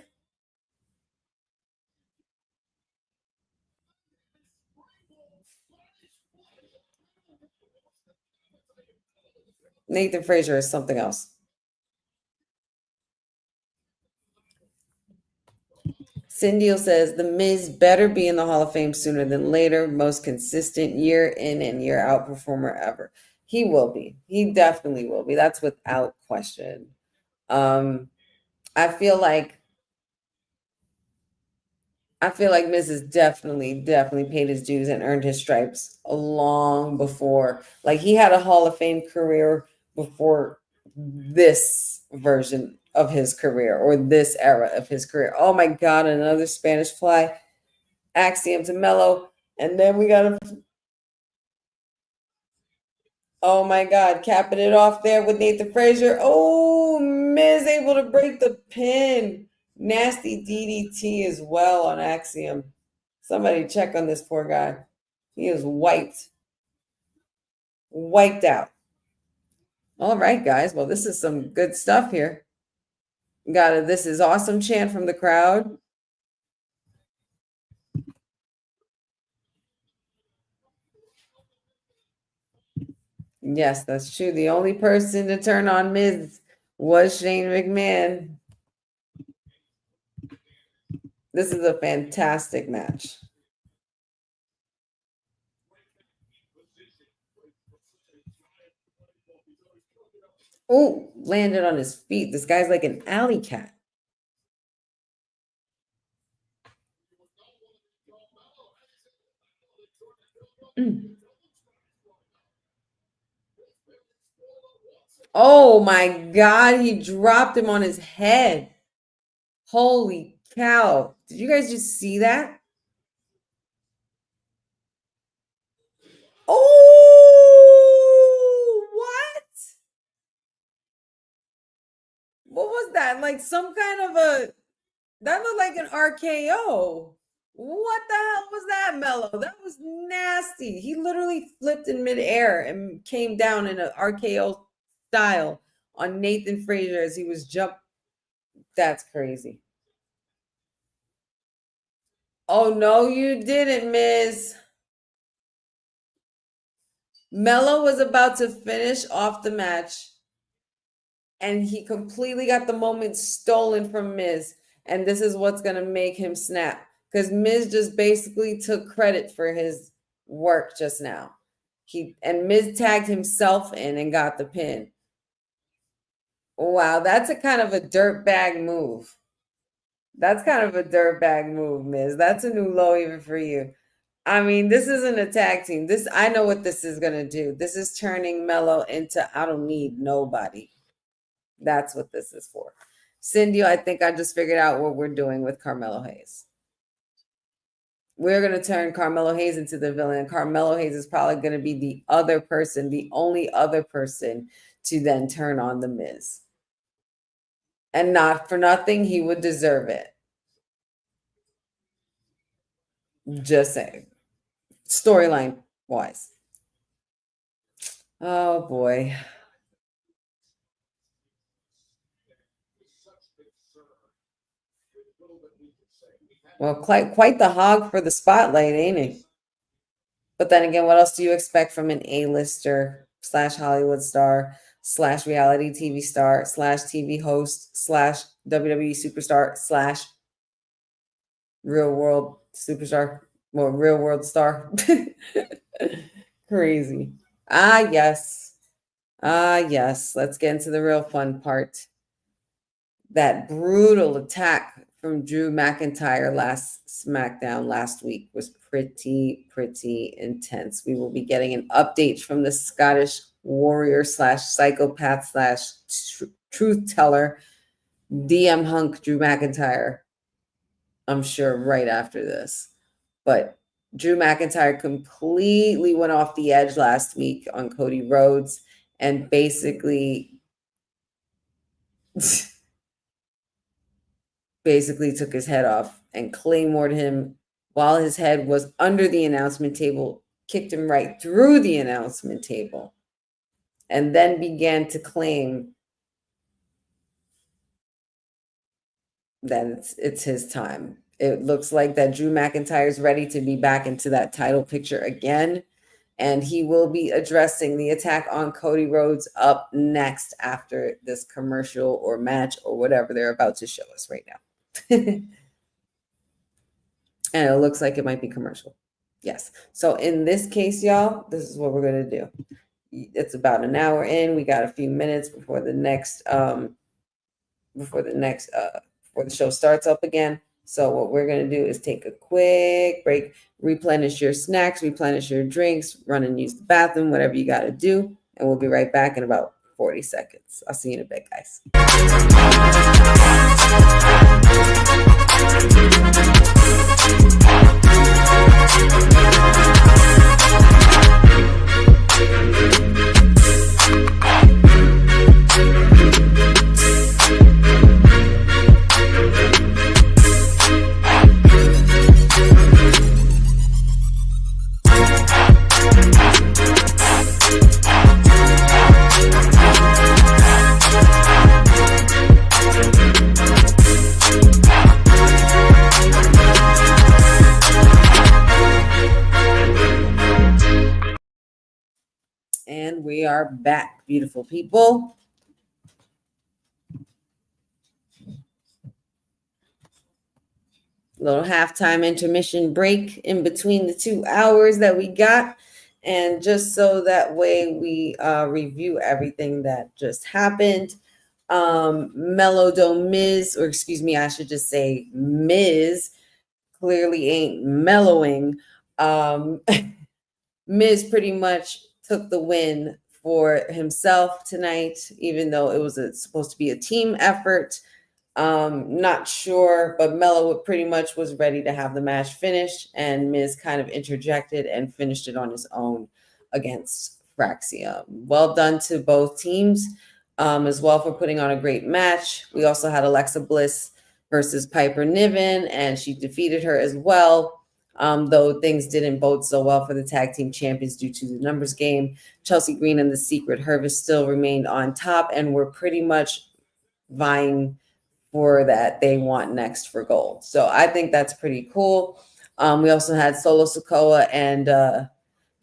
C: Nathan Frazier is something else. Cindy says, The Miz better be in the Hall of Fame sooner than later. Most consistent year in and year out performer ever. He will be. He definitely will be. That's without question. I feel like Miz has definitely paid his dues and earned his stripes long before. Like, he had a Hall of Fame career before this version of his career, or this era of his career. Oh my God, another Spanish fly. Axiom to Melo. And then we got oh my God, capping it off there with Nathan Frazier. Oh, Miz able to break the pin. Nasty DDT as well on Axiom. Somebody check on this poor guy. He is wiped out. All right, guys. Well, this is some good stuff here. Got a "This is awesome" chant from the crowd. Yes, that's true. The only person to turn on Miz was Shane McMahon. This is a fantastic match. Oh, landed on his feet. This guy's like an alley cat. Oh my God, he dropped him on his head. Holy cow. Did you guys just see that? Oh, what? What was that? Like some kind of that looked like an RKO. What the hell was that, Melo? That was nasty. He literally flipped in midair and came down in an RKO style on Nathan Frazier as he was jumped. That's crazy. Oh, no, you didn't, Miz. Melo was about to finish off the match, and he completely got the moment stolen from Miz. And this is what's going to make him snap. Because Miz just basically took credit for his work just now. And Miz tagged himself in and got the pin. Wow, that's a kind of a dirtbag move. That's kind of a dirtbag move, Miz. That's a new low even for you. I mean, this isn't a tag team. I know what this is going to do. This is turning Melo into I don't need nobody. That's what this is for. Cindy, I think I just figured out what we're doing with Carmelo Hayes. We're going to turn Carmelo Hayes into the villain. Carmelo Hayes is probably going to be the other person, the only other person to then turn on the Miz. And not for nothing, he would deserve it. Just saying. Storyline wise. Oh boy. Well, quite the hog for the spotlight, ain't he? But then again, what else do you expect from an A-lister / Hollywood star / reality TV star / TV host / WWE superstar / real world superstar? Well, real world star. Crazy. Yes. Yes. Let's get into the real fun part. That brutal attack from Drew McIntyre last SmackDown last week was pretty intense. We will be getting an update from the Scottish warrior / psychopath / truth teller, DM hunk Drew McIntyre, I'm sure, right after this. But Drew McIntyre completely went off the edge last week on Cody Rhodes and basically took his head off and claymored him while his head was under the announcement table, kicked him right through the announcement table, and then began to claim that it's his time. It looks like that Drew McIntyre is ready to be back into that title picture again, and he will be addressing the attack on Cody Rhodes up next after this commercial or match or whatever they're about to show us right now. And it looks like it might be commercial. Yes. So in this case, y'all, this is what we're going to do. It's about an hour in. We got a few minutes before the show starts up again. So what we're going to do is take a quick break, replenish your snacks, replenish your drinks, run and use the bathroom, whatever you got to do. And we'll be right back in about 40 seconds. I'll see you in a bit, guys. And we are back, beautiful people. Little halftime intermission break in between the 2 hours that we got. And just so that way we review everything that just happened. Melo Don't Miz, or excuse me, I should just say Miz, clearly ain't mellowing. Miz pretty much took the win for himself tonight, even though it was supposed to be a team effort. Not sure, but Melo pretty much was ready to have the match finished, and Miz kind of interjected and finished it on his own against Fraxiom. Well done to both teams, as well, for putting on a great match. We also had Alexa Bliss versus Piper Niven, and she defeated her as well. Though things didn't bode so well for the tag team champions due to the numbers game. Chelsea Green and the Secret Hervis still remained on top and were pretty much vying for that they want next for gold. So I think that's pretty cool. We also had Solo Sikoa and the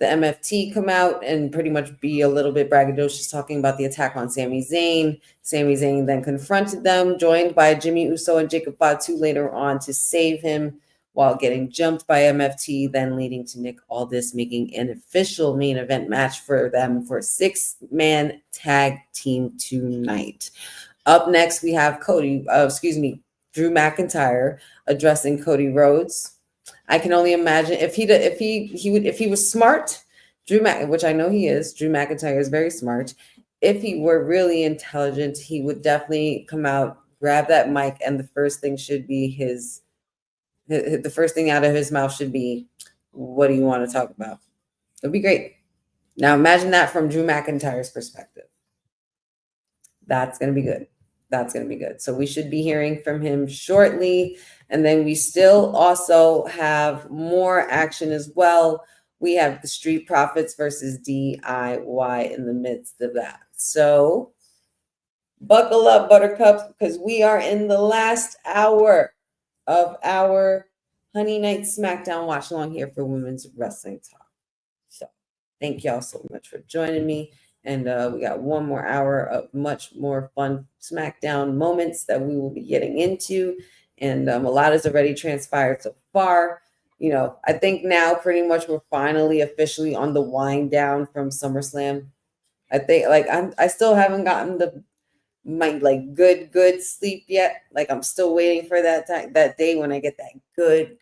C: MFT come out and pretty much be a little bit braggadocious, talking about the attack on Sami Zayn. Sami Zayn then confronted them, joined by Jimmy Uso and Jacob Fatu later on to save him while getting jumped by MFT, then leading to Nick Aldis making an official main event match for them for a 6-man tag team tonight. Up next, we have Drew McIntyre addressing Cody Rhodes. I can only imagine if he was smart, which I know he is. Drew McIntyre is very smart. If he were really intelligent, he would definitely come out, grab that mic, and the first thing out of his mouth should be, "What do you want to talk about?" It'd be great. Now imagine that from Drew McIntyre's perspective. That's going to be good. That's going to be good. So we should be hearing from him shortly. And then we still also have more action as well. We have the Street Profits versus DIY in the midst of that. So buckle up, Buttercups, because we are in the last hour of our Honey Night Smackdown watch along here for Women's Wrestling Talk. So thank y'all so much for joining me. And we got one more hour of much more fun Smackdown moments that we will be getting into. And a lot has already transpired so far. You know, I think now pretty much we're finally officially on the wind down from SummerSlam. I think I still haven't gotten my good sleep yet. Like I'm still waiting for that day when I get that good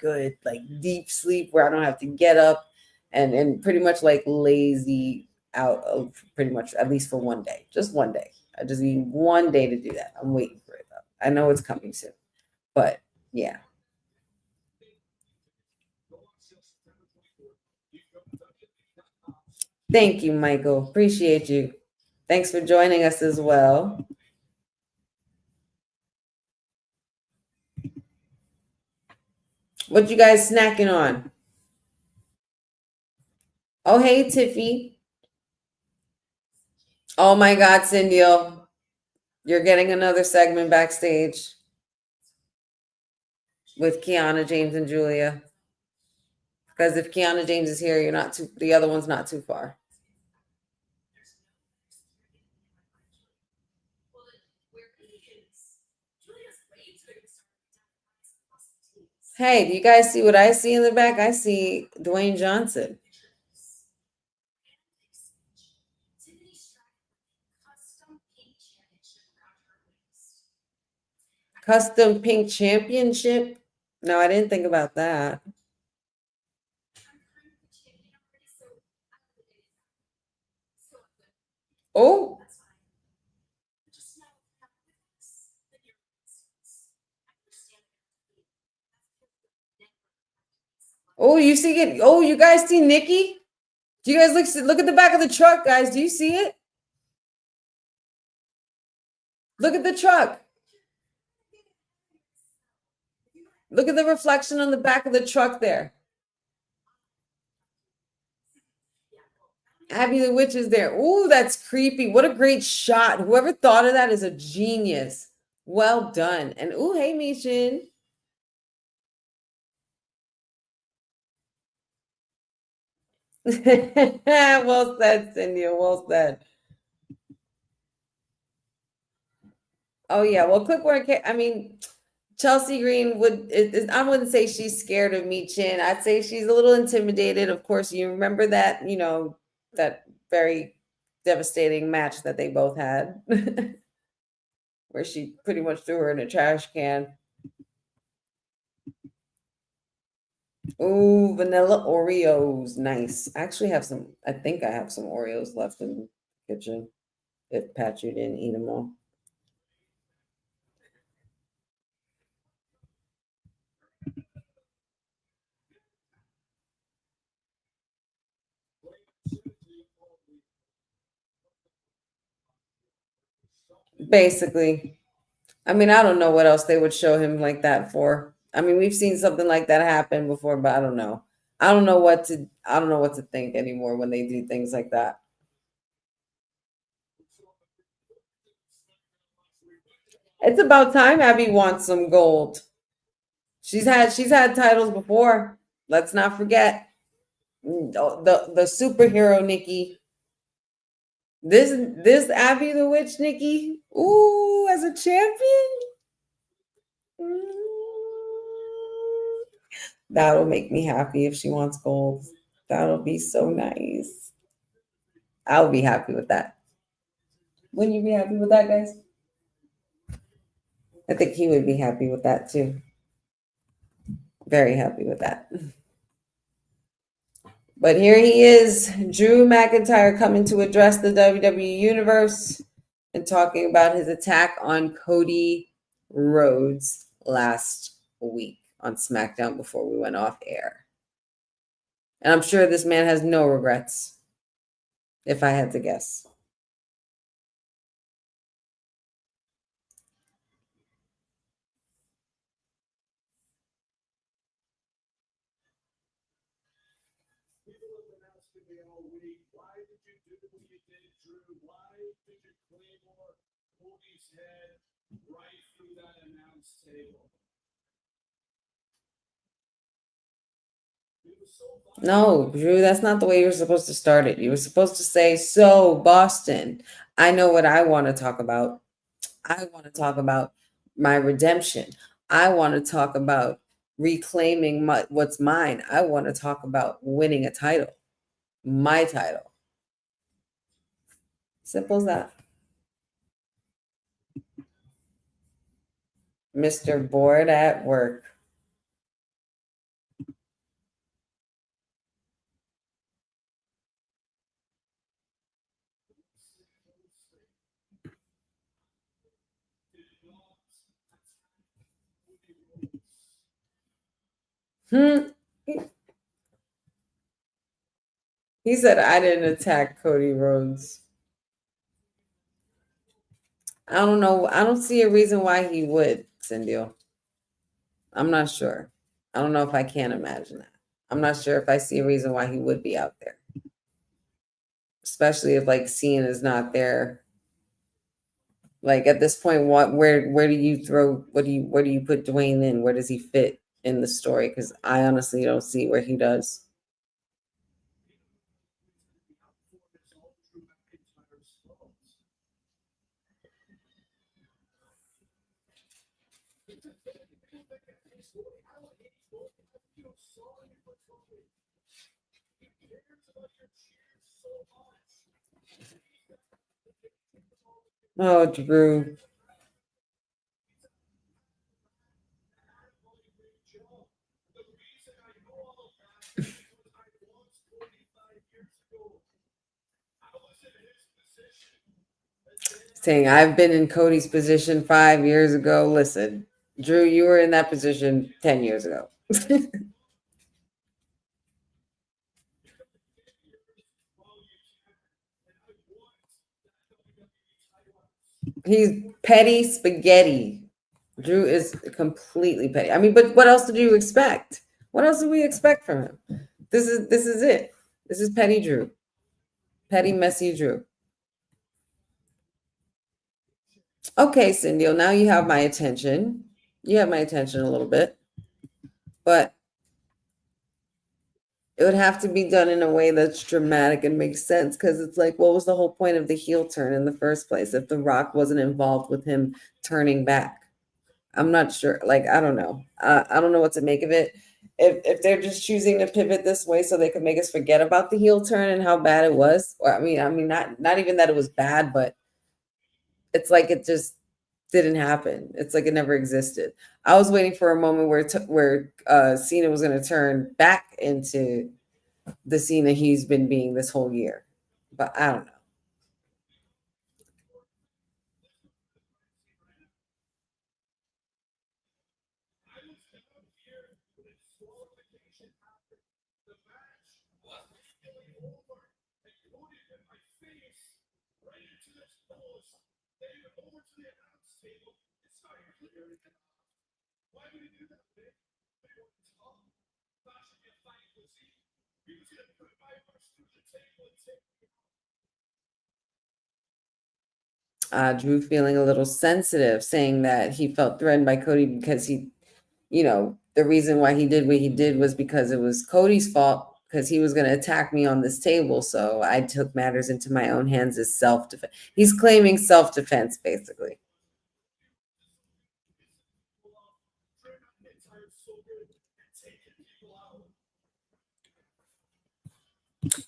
C: deep sleep where I don't have to get up and pretty much lazy out of pretty much, at least for one day, just one day. I just need one day to do that. I'm waiting for it though. I know it's coming soon, but yeah. Thank you, Michael. Appreciate you. Thanks for joining us as well. What you guys snacking on? Oh, hey, Tiffy. Oh my God, Cindy, you're getting another segment backstage with Kiana, James, and Julia. Because if Kiana James is here, the other one's not too far. Hey, do you guys see what I see in the back? I see Dwayne Johnson. Custom Pink Championship? No, I didn't think about that. Oh. Oh, you see it? Oh, you guys see Nikki? Do you guys look at the back of the truck, guys? Do you see it? Look at the truck. Look at the reflection on the back of the truck there. Abby the Witch is there. Ooh, that's creepy. What a great shot. Whoever thought of that is a genius. Well done. And ooh, hey, Mishin. Well said, Cindy. Well said. Oh, yeah. Well, click where I mean, Chelsea Green I wouldn't say she's scared of Michin. I'd say she's a little intimidated. Of course, you remember that, that very devastating match that they both had where she pretty much threw her in a trash can. Ooh, vanilla Oreos. Nice. I actually have some, I think I have some Oreos left in the kitchen if Pat, you didn't eat them all. Basically. I mean, I don't know what else they would show him like that for. I mean, we've seen something like that happen before, but I don't know. I don't know what to think anymore when they do things like that. It's about time Abby wants some gold. She's had titles before. Let's not forget the superhero Nikki. This Abby the Witch Nikki. Ooh, as a champion. That'll make me happy if she wants gold. That'll be so nice. I'll be happy with that. Wouldn't you be happy with that, guys? I think he would be happy with that too. Very happy with that. But here he is, Drew McIntyre, coming to address the WWE Universe and talking about his attack on Cody Rhodes last week on Smackdown before we went off air. And I'm sure this man has no regrets, if I had to guess.
D: Why did you do what you did, Drew? Why did you claymore Cody's head right through that announce table?
C: No, Drew, that's not the way you were supposed to start it. You were supposed to say, so Boston, I know what I want to talk about. I want to talk about my redemption. I want to talk about reclaiming what's mine. I want to talk about winning a title, my title. Simple as that. Mr. Bored at Work. He said, I didn't attack Cody Rhodes. I don't know. I don't see a reason why he would, Cindy. I'm not sure. I don't know if I can imagine that. I'm not sure if I see a reason why he would be out there. Especially if like Cena is not there. Like at this point, where do you throw where do you put Dwayne in? Where does he fit in the story? Because I honestly don't see where he does. Oh, Drew. Saying I've been in Cody's position 5 years ago. Listen, Drew, you were in that position 10 years ago. He's petty spaghetti. Drew is completely petty. I mean, but what else did you expect? What else did we expect from him? This is it. This is petty Drew. Petty, messy Drew. Okay, Cindy, now you have my attention. You have my attention a little bit. But it would have to be done in a way that's dramatic and makes sense, because it's like, what was the whole point of the heel turn in the first place if The Rock wasn't involved with him turning back? I'm not sure. Like, I don't know. I don't know what to make of it. If they're just choosing to pivot this way so they could make us forget about the heel turn and how bad it was, or I mean, not even that it was bad, but it's like it just didn't happen. It's like it never existed. I was waiting for a moment where Cena was going to turn back into the Cena he's been being this whole year, but I don't know. Drew feeling a little sensitive, saying that he felt threatened by Cody because he, the reason why he did what he did was because it was Cody's fault, because he was going to attack me on this table. So I took matters into my own hands as self-defense. He's claiming self-defense, basically.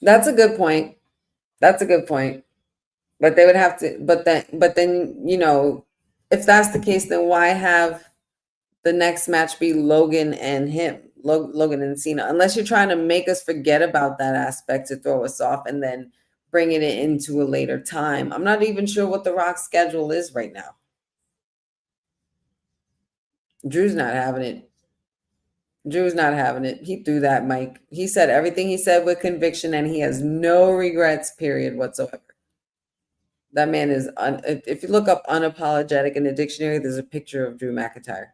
C: That's a good point. That's a good point. But they would have to, but then, if that's the case, then why have the next match be Logan and him, Logan and Cena, unless you're trying to make us forget about that aspect to throw us off and then bringing it into a later time. I'm not even sure what The Rock's schedule is right now. Drew's not having it. Drew's not having it. He threw that mic. He said everything he said with conviction, and he has no regrets, period, whatsoever. That man is, if you look up unapologetic in the dictionary, there's a picture of Drew McIntyre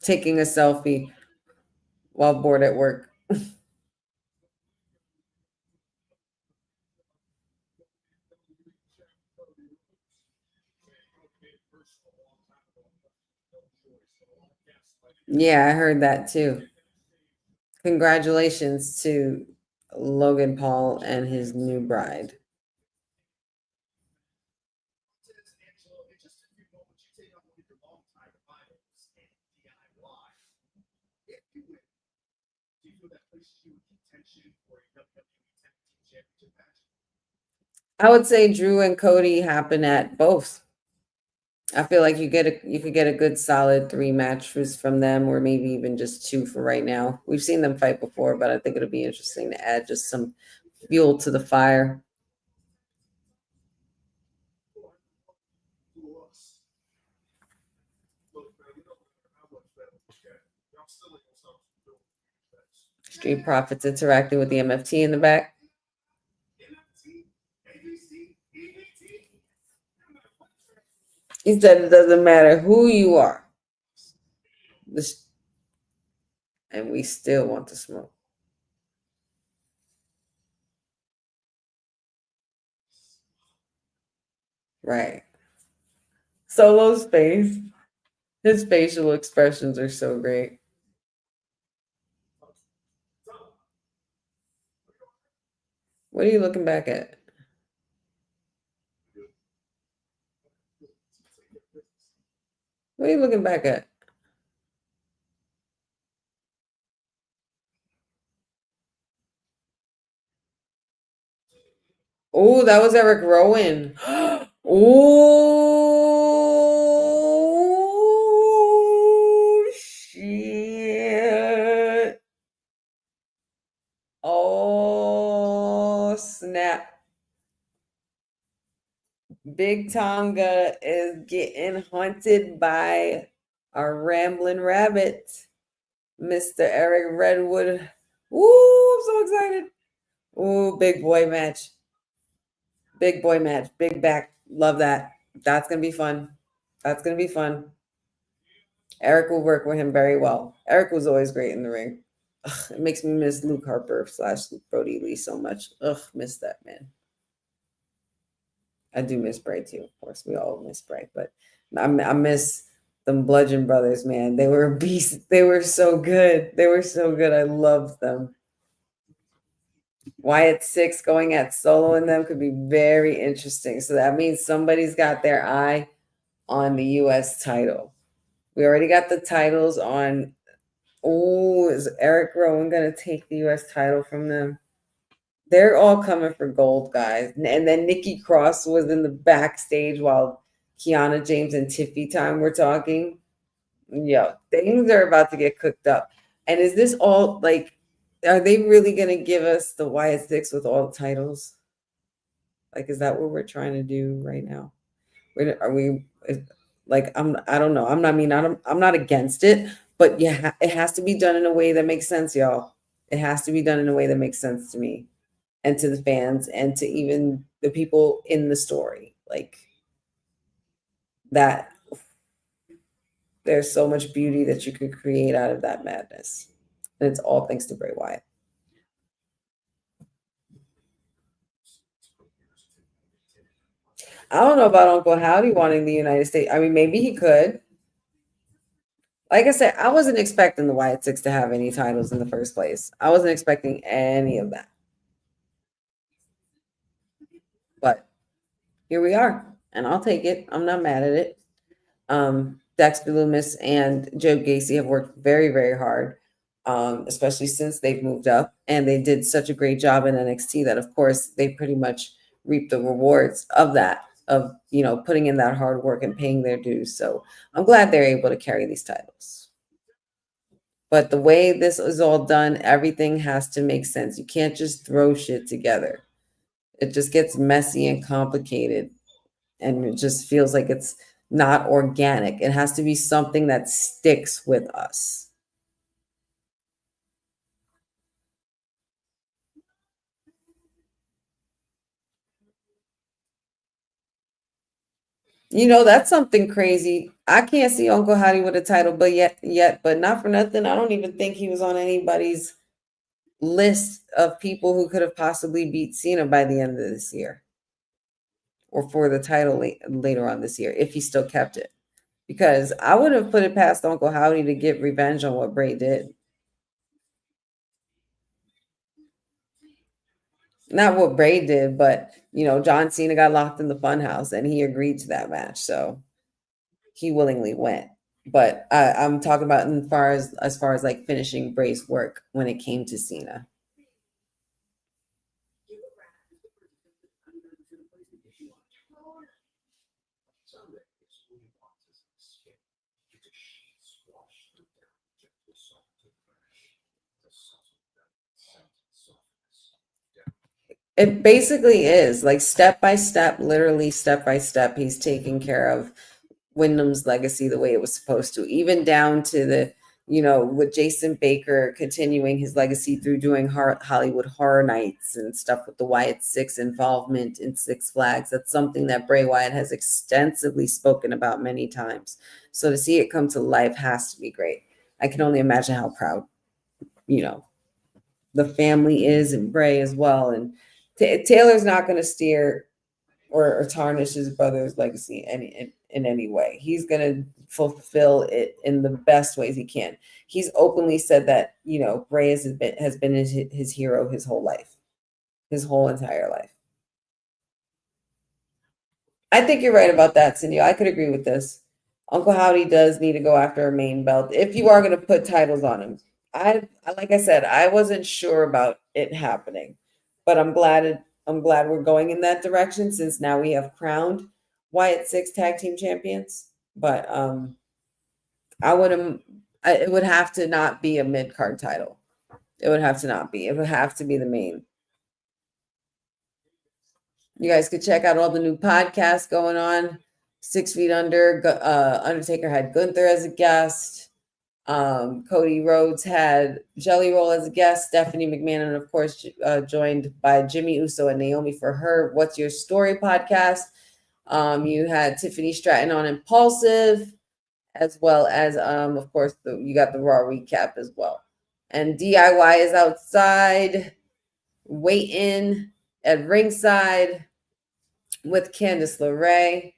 C: taking a selfie while bored at work. Yeah, I heard that too. Congratulations to Logan Paul and his new bride. I would say Drew and Cody happen at both. I feel like you could get a good solid 3 matches from them, or maybe even just 2 for right now. We've seen them fight before, but I think it'll be interesting to add just some fuel to the fire. Street Profits interacting with the MFT in the back. He said it doesn't matter who you are. And we still want to smoke. Right. Solo's face. His facial expressions are so great. What are you looking back at? What are you looking back at? Oh, that was Eric Rowan. Oh, shit. Oh, snap. Big Tonga is getting hunted by our rambling rabbit, Mr. Eric Redwood. Ooh, I'm so excited. Ooh, big boy match. Big boy match. Big back. Love that. That's going to be fun. That's going to be fun. Eric will work with him very well. Eric was always great in the ring. Ugh, it makes me miss Luke Harper / Brody Lee so much. Ugh, miss that, man. I do miss Bray too, of course. We all miss Bray, but I miss them Bludgeon Brothers, man. They were beasts. They were so good. They were so good. I loved them. Wyatt 6 going at Solo in them could be very interesting. So that means somebody's got their eye on the US title. We already got the titles on. Oh, is Eric Rowan going to take the US title from them? They're all coming for gold, guys. And then Nikki Cross was in the backstage while Kiana James and Tiffy Time were talking. Yeah, things are about to get cooked up. And is this all like, are they really going to give us the Wyatt Six with all the titles? Like, is that what we're trying to do right now? Are we like, I don't know. I'm not against it, but yeah, it has to be done in a way that makes sense, y'all. It has to be done in a way that makes sense to me and to the fans and to even the people in the story. Like that, there's so much beauty that you could create out of that madness. And it's all thanks to Bray Wyatt. I don't know about Uncle Howdy wanting the United States. I mean, maybe he could. Like I said, I wasn't expecting the Wyatt Six to have any titles in the first place. I wasn't expecting any of that. But here we are, and I'll take it. I'm not mad at it. Dexter Lumis and Joe Gacy have worked very, very hard, especially since they've moved up, and they did such a great job in NXT that, of course, they pretty much reap the rewards of that, of, you know, putting in that hard work and paying their dues. So I'm glad they're able to carry these titles. But the way this is all done, everything has to make sense. You can't just throw shit together. It just gets messy and complicated, and it just feels like it's not organic. It has to be something that sticks with us. You know, that's something crazy. I can't see Uncle Howdy with a title, but but not for nothing. I don't even think he was on anybody's list of people who could have possibly beat Cena by the end of this year, or for the title later on this year, if he still kept it. Because I would have put it past Uncle Howdy to get revenge on what Bray did. Not what Bray did, but, you know, John Cena got locked in the funhouse and he agreed to that match. So he willingly went. But I'm talking about as far as like finishing Bray's work when it came to Cena. It basically is like step by step, literally step by step. He's taking care of Wyndham's legacy the way it was supposed to, even down to the, you know, with Jason Baker continuing his legacy through doing Hollywood Horror Nights and stuff with the Wyatt Six involvement in Six Flags. That's something that Bray Wyatt has extensively spoken about many times. So to see it come to life has to be great. I can only imagine how proud, you know, the family is and Bray as well. And Taylor's not going to steer or tarnish his brother's legacy in any way. He's going to fulfill it in the best ways he can. He's openly said that, you know, Bray has been his hero his whole life, his whole entire life. I think you're right about that, Cindy. I could agree with this. Uncle Howdy does need to go after a main belt if you are going to put titles on him. Like I said, I wasn't sure about it happening, but I'm glad we're going in that direction, since now we have crowned Wyatt Six tag team champions. But it would have to not be a mid-card title. It would have to not be. It would have to be the main. You guys could check out all the new podcasts going on. 6 Feet Under, Undertaker had Gunther as a guest. Cody Rhodes had Jelly Roll as a guest. Stephanie McMahon, and of course, joined by Jimmy Uso and Naomi for her What's Your Story podcast. You had Tiffany Stratton on Impulsive, as well as, of course, you got the Raw recap as well. And DIY is outside, waiting at ringside with Candice LeRae.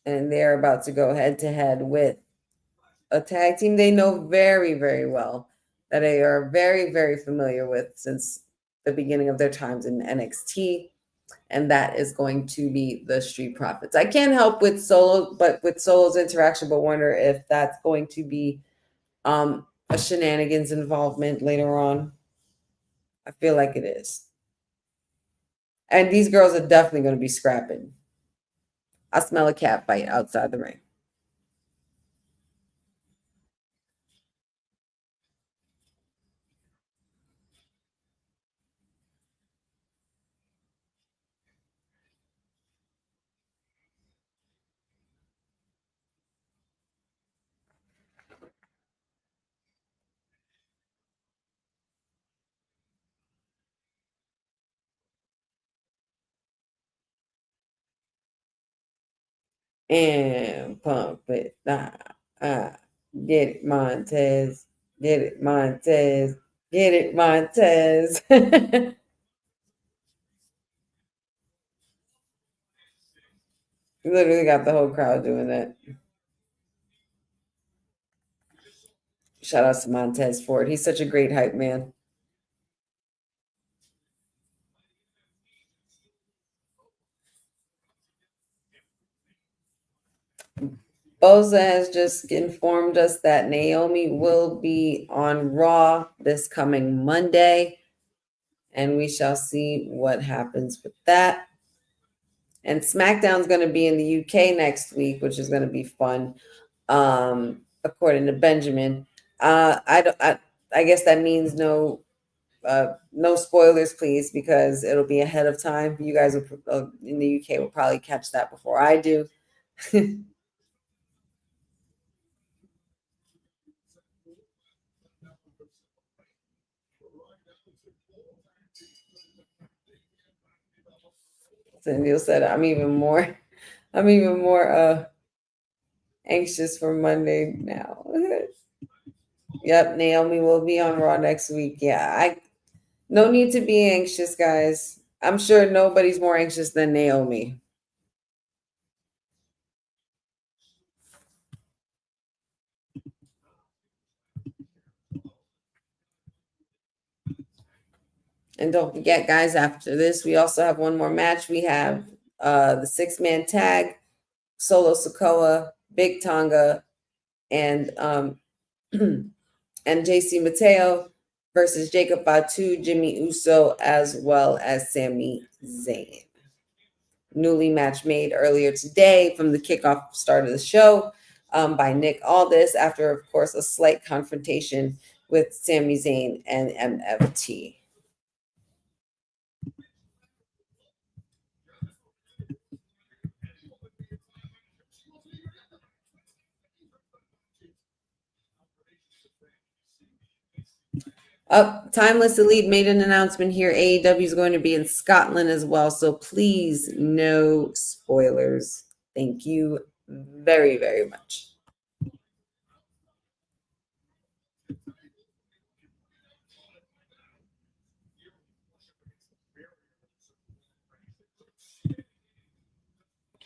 C: And they're about to go head to head with a tag team they know very, very well, that they are very, very familiar with since the beginning of their times in NXT. And that is going to be the Street Profits. I can't help with Solo, but with Solo's interaction, but wonder if that's going to be a shenanigans involvement later on. I feel like it is. And these girls are definitely going to be scrapping. I smell a cat fight outside the ring. And pump it. Get it, Montez. Get it, Montez. Get it, Montez. Literally got the whole crowd doing that. Shout out to Montez Ford. He's such a great hype man. Boza has just informed us that Naomi will be on Raw this coming Monday, and we shall see what happens with that. And SmackDown's going to be in the UK next week, which is going to be fun, according to Benjamin. I guess that means no spoilers, please, because it'll be ahead of time. You guys will, in the UK will probably catch that before I do. So Neil said, I'm even more anxious for Monday now. Yep, Naomi will be on Raw next week. Yeah, no need to be anxious, guys. I'm sure nobody's more anxious than Naomi. And don't forget, guys, after this, we also have one more match. We have the 6-man tag, Solo Sikoa, Big Tonga, and JC Mateo versus Jacob Fatu, Jimmy Uso, as well as Sami Zayn. Newly match made earlier today from the kickoff start of the show by Nick Aldis after, of course, a slight confrontation with Sami Zayn and MFT. Timeless Elite made an announcement here. AEW is going to be in Scotland as well. So please, no spoilers. Thank you very, very much.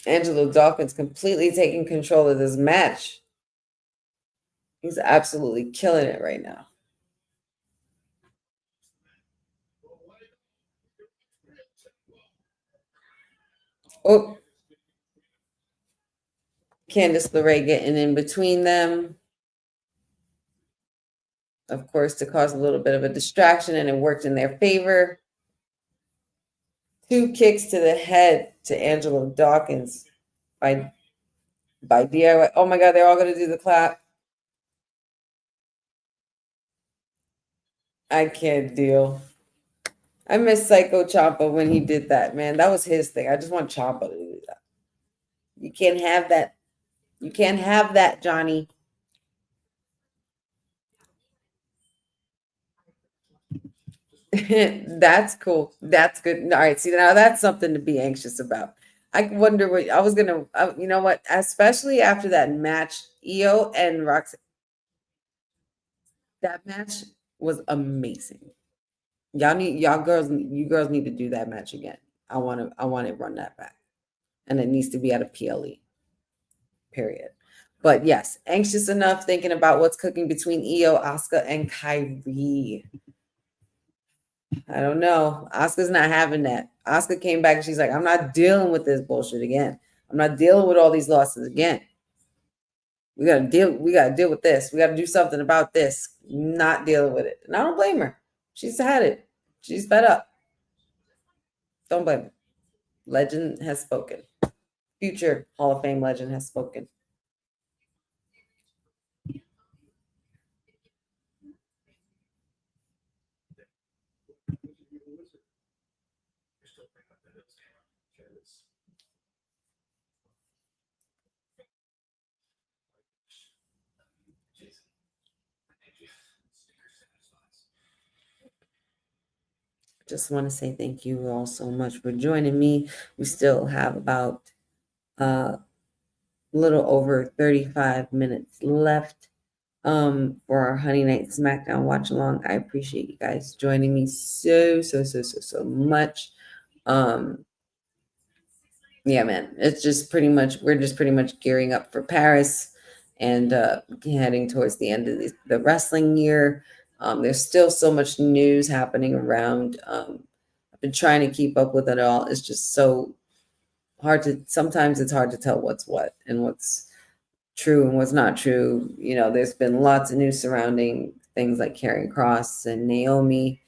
C: Angelo Dawkins completely taking control of this match. He's absolutely killing it right now. Oh, Candice LeRae getting in between them, of course, to cause a little bit of a distraction, and it worked in their favor. 2 kicks to the head to Angelo Dawkins by DIY. Oh my God, they're all going to do the clap. I can't deal. I miss Psycho Ciampa when he did that, man. That was his thing. I just want Ciampa to do that. You can't have that. You can't have that, Johnny. That's cool. That's good. All right. See, now that's something to be anxious about. I wonder what I was going to, you know what, especially after that match, Io and Roxanne, that match was amazing. You girls need to do that match again. I want to run that back. And it needs to be at a PLE. Period. But yes, anxious enough thinking about what's cooking between Io, Asuka, and Kyrie. I don't know. Asuka's not having that. Asuka came back and she's like, I'm not dealing with this bullshit again. I'm not dealing with all these losses again. We gotta deal with this. We gotta do something about this. Not dealing with it. And I don't blame her. She's had it. She's fed up. Don't blame her. Legend has spoken. Future Hall of Fame legend has spoken. Just want to say thank you all so much for joining me. We still have about a little over 35 minutes left for our Honey Night Smackdown watch along. I appreciate you guys joining me so much. Yeah, man, it's just pretty much, we're just pretty much gearing up for Paris and heading towards the end of the wrestling year. There's still so much news happening around. I've been trying to keep up with it all. It's just so hard to, sometimes it's hard to tell what's what and what's true and what's not true. You know, there's been lots of news surrounding things like Karrion Kross and Naomi.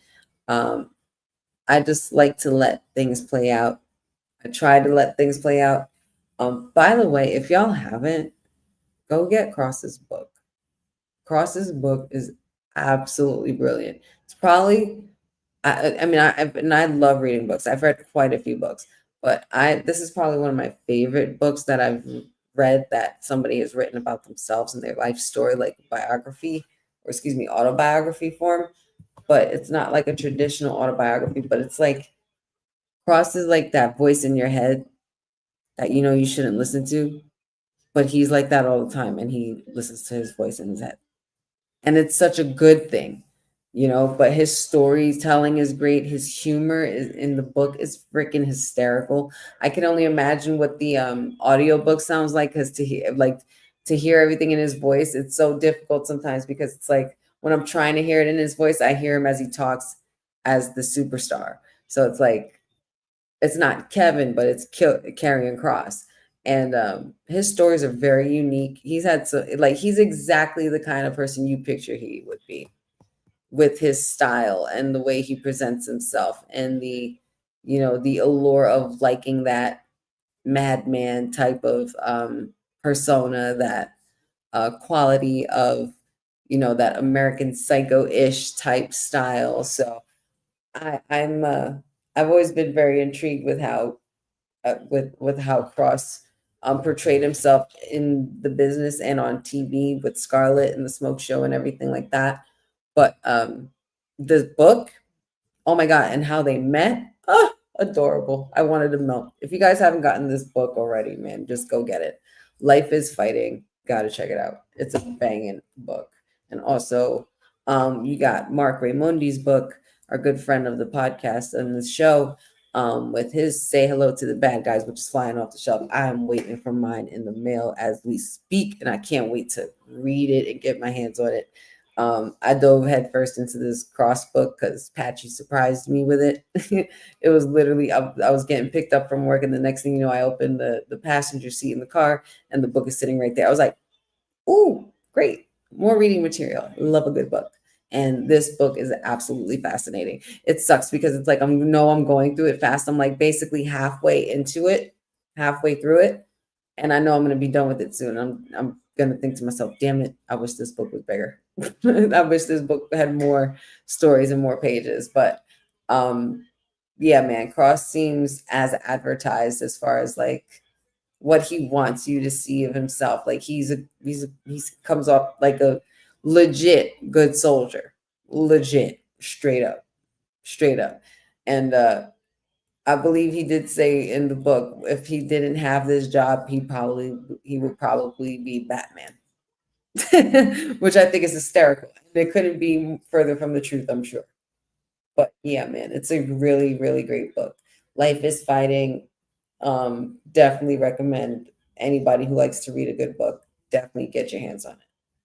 C: I just like to let things play out. I try to let things play out. By the way, if y'all haven't, go get Kross's book. Kross's book is absolutely brilliant. It's probably, I love reading books. I've read quite a few books, but this is probably one of my favorite books that I've read that somebody has written about themselves and their life story, like biography, or excuse me, autobiography form. But it's not like a traditional autobiography, but it's like Kross is like that voice in your head that you know you shouldn't listen to, but he's like that all the time, and he listens to his voice in his head. And it's such a good thing, you know, but his storytelling is great. His humor is in the book is freaking hysterical. I can only imagine what the audiobook sounds like, because to hear everything in his voice, it's so difficult sometimes, because it's like when I'm trying to hear it in his voice, I hear him as he talks as the superstar. So it's like, it's not Kevin, but it's Karrion Kross. And his stories are very unique. He's exactly the kind of person you picture he would be, with his style and the way he presents himself, and the allure of liking that madman type of persona, that quality of, that American Psycho-ish type style. So I've always been very intrigued with how Kross portrayed himself in the business and on TV with Scarlett and the Smoke Show and everything like that. But this book, oh my God, and how they met, adorable. I wanted to melt. If you guys haven't gotten this book already, man, just go get it. Life is Fighting. Gotta check it out. It's a banging book. And also, you got Mark Raimondi's book, our good friend of the podcast and the show, with his Say Hello to the Bad Guys, which is flying off the shelf. I'm waiting for mine in the mail as we speak, and I can't wait to read it and get my hands on it. I dove headfirst into this Kross book because Patchy surprised me with it. It was literally, I was getting picked up from work, and the next thing you know, I opened the passenger seat in the car, and the book is sitting right there. I was like, ooh, great. More reading material. Love a good book. And this book is absolutely fascinating. It sucks because it's like, I'm going through it fast. I'm like basically halfway through it. And I know I'm going to be done with it soon. I'm going to think to myself, damn it, I wish this book was bigger. I wish this book had more stories and more pages. But yeah, man, Kross seems as advertised as far as like what he wants you to see of himself. Like he comes off like a legit good soldier, legit, straight up. And I believe he did say in the book, if he didn't have this job, he would probably be Batman, which I think is hysterical. It couldn't be further from the truth, I'm sure. But yeah, man, it's a really, really great book. Life is Fighting. Definitely recommend anybody who likes to read a good book, definitely get your hands on it.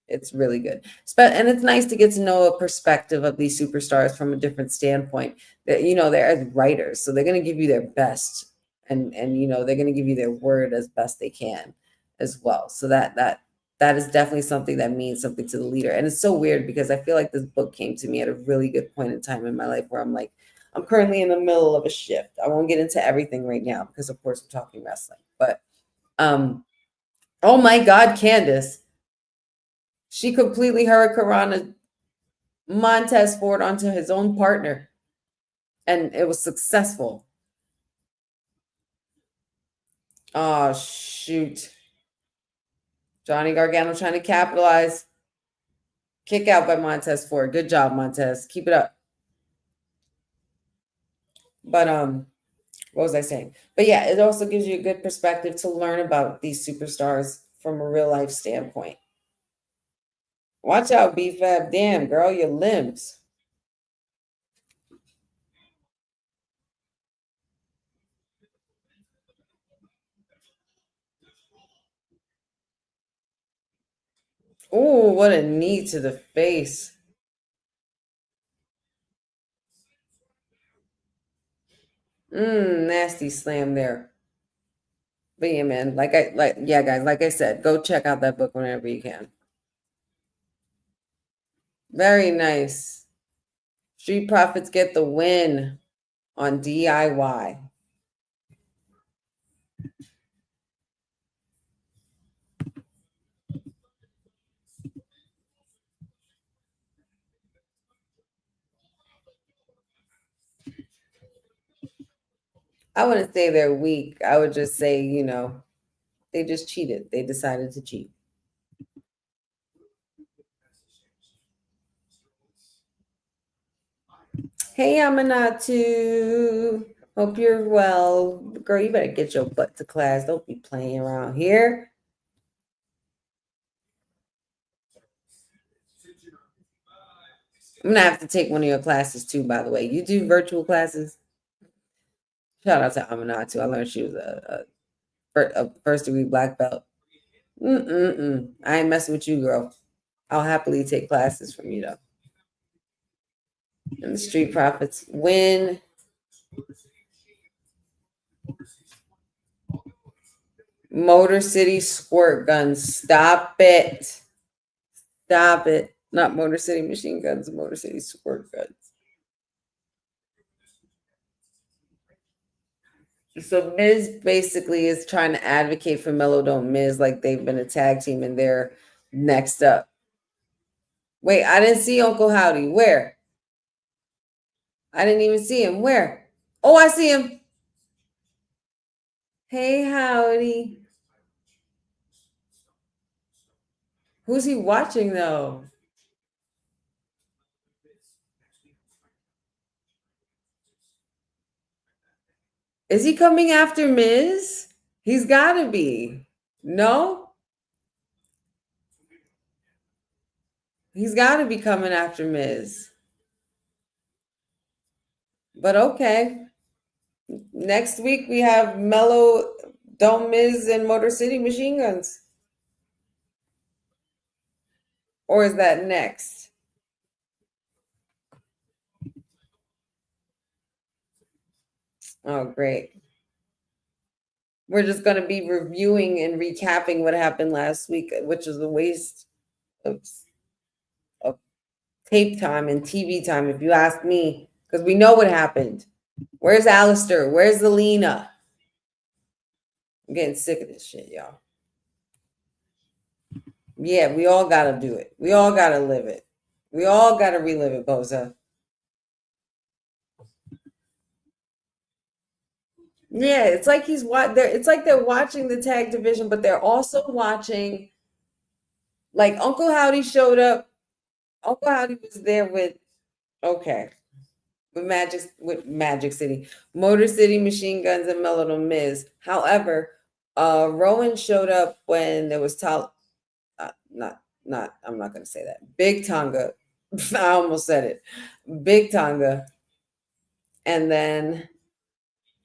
C: It's really good. And it's nice to get to know a perspective of these superstars from a different standpoint. That, you know, they're as writers, so they're going to give you their best, and you know, they're going to give you their word as best they can as well. So that is definitely something that means something to the leader. And it's so weird because I feel like this book came to me at a really good point in time in my life where I'm like, I'm currently in the middle of a shift. I won't get into everything right now because of course we're talking wrestling, but oh my God, Candace. She completely hurricanrana Montez Ford onto his own partner, and it was successful. Oh, shoot. Johnny Gargano trying to capitalize. Kick out by Montez Ford. Good job, Montez. Keep it up. But what was I saying? But yeah, it also gives you a good perspective to learn about these superstars from a real life standpoint. Watch out, B-Fab. Damn, girl, your limbs. Oh, what a knee to the face. Nasty slam there. But yeah, man, yeah, guys, like I said, go check out that book whenever you can. Very nice. Street Profits get the win on DIY. I wouldn't say they're weak. I would just say, you know, they just cheated. They decided to cheat. Hey, Amanatu. Hope you're well. Girl, you better get your butt to class. Don't be playing around here. I'm going to have to take one of your classes too, by the way. You do virtual classes? Shout out to Amanatu. I learned she was a first degree black belt. I ain't messing with you, girl. I'll happily take classes from you, though. And the Street Profits win. Motor City Squirt Guns. Stop it. Stop it. Not Motor City Machine Guns, Motor City Squirt Guns. So Miz basically is trying to advocate for Melo Don't Miz like they've been a tag team and they're next up. Wait, I didn't see Uncle Howdy. Where? I didn't even see him. Where? Oh, I see him. Hey, Howdy. Who's he watching, though? Is he coming after Miz? He's got to be. No? He's got to be coming after Miz. But okay. Next week, we have Melo Don't Miz and Motor City Machine Guns. Or is that next? Oh, great. We're just going to be reviewing and recapping what happened last week, which is a waste of tape time and TV time, if you ask me, because we know what happened. Where's Alistair? Where's Zelina? I'm getting sick of this shit, y'all. Yeah, we all got to do it. We all got to live it. We all got to relive it, Boza. Yeah, it's like it's like they're watching the tag division, but they're also watching, like, Uncle Howdy showed up. Uncle Howdy was there with Magic City, Motor City Machine Guns, and Melo Don't Miz. However, Rowan showed up when there was I'm not going to say that. Big Tonga. I almost said it. Big Tonga. And then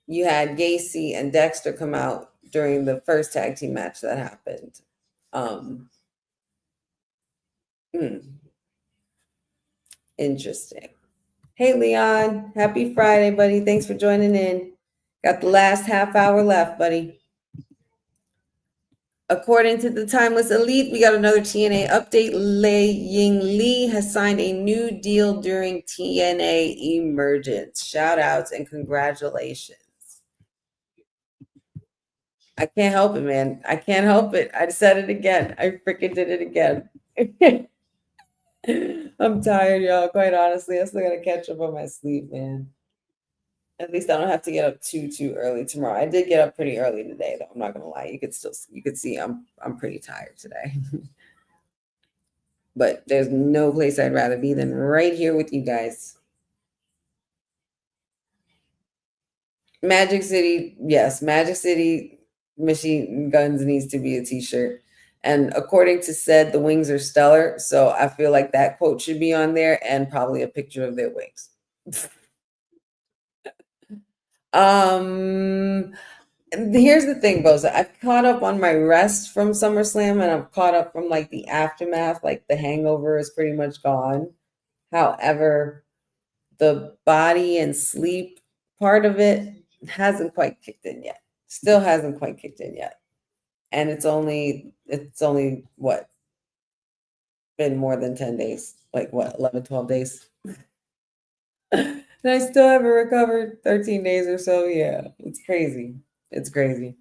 C: you had Gacy and Dexter come out during the first tag team match that happened. Interesting. Hey, Leon. Happy Friday, buddy. Thanks for joining in. Got the last half hour left, buddy. According to the Timeless Elite, we got another TNA update. Lei Ying Lee has signed a new deal during TNA Emergence. Shout outs and congratulations. I can't help it, man. I can't help it. I said it again. I freaking did it again. I'm tired, y'all. Quite honestly, I still gotta catch up on my sleep, man. At least I don't have to get up too early tomorrow. I did get up pretty early today, though. I'm not gonna lie. You could see I'm pretty tired today. But there's no place I'd rather be than right here with you guys. Magic City, yes, Magic City Machine Guns needs to be a t-shirt. And according to Said, the wings are stellar. So I feel like that quote should be on there and probably a picture of their wings. Here's the thing, Boza. I've caught up on my rest from SummerSlam, and I've caught up from like the aftermath. Like the hangover is pretty much gone. However, the body and sleep part of it hasn't quite kicked in yet. Still hasn't quite kicked in yet. And it's only what, been more than 10 days, like what, 11, 12 days. And I still haven't recovered 13 days or so. Yeah, it's crazy. It's crazy.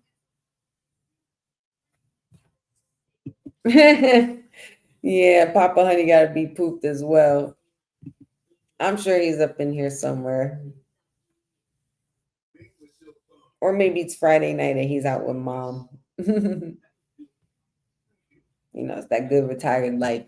C: Yeah, Papa Honey got to be pooped as well. I'm sure he's up in here somewhere. Or maybe it's Friday night and he's out with mom. You know, it's that good retired life.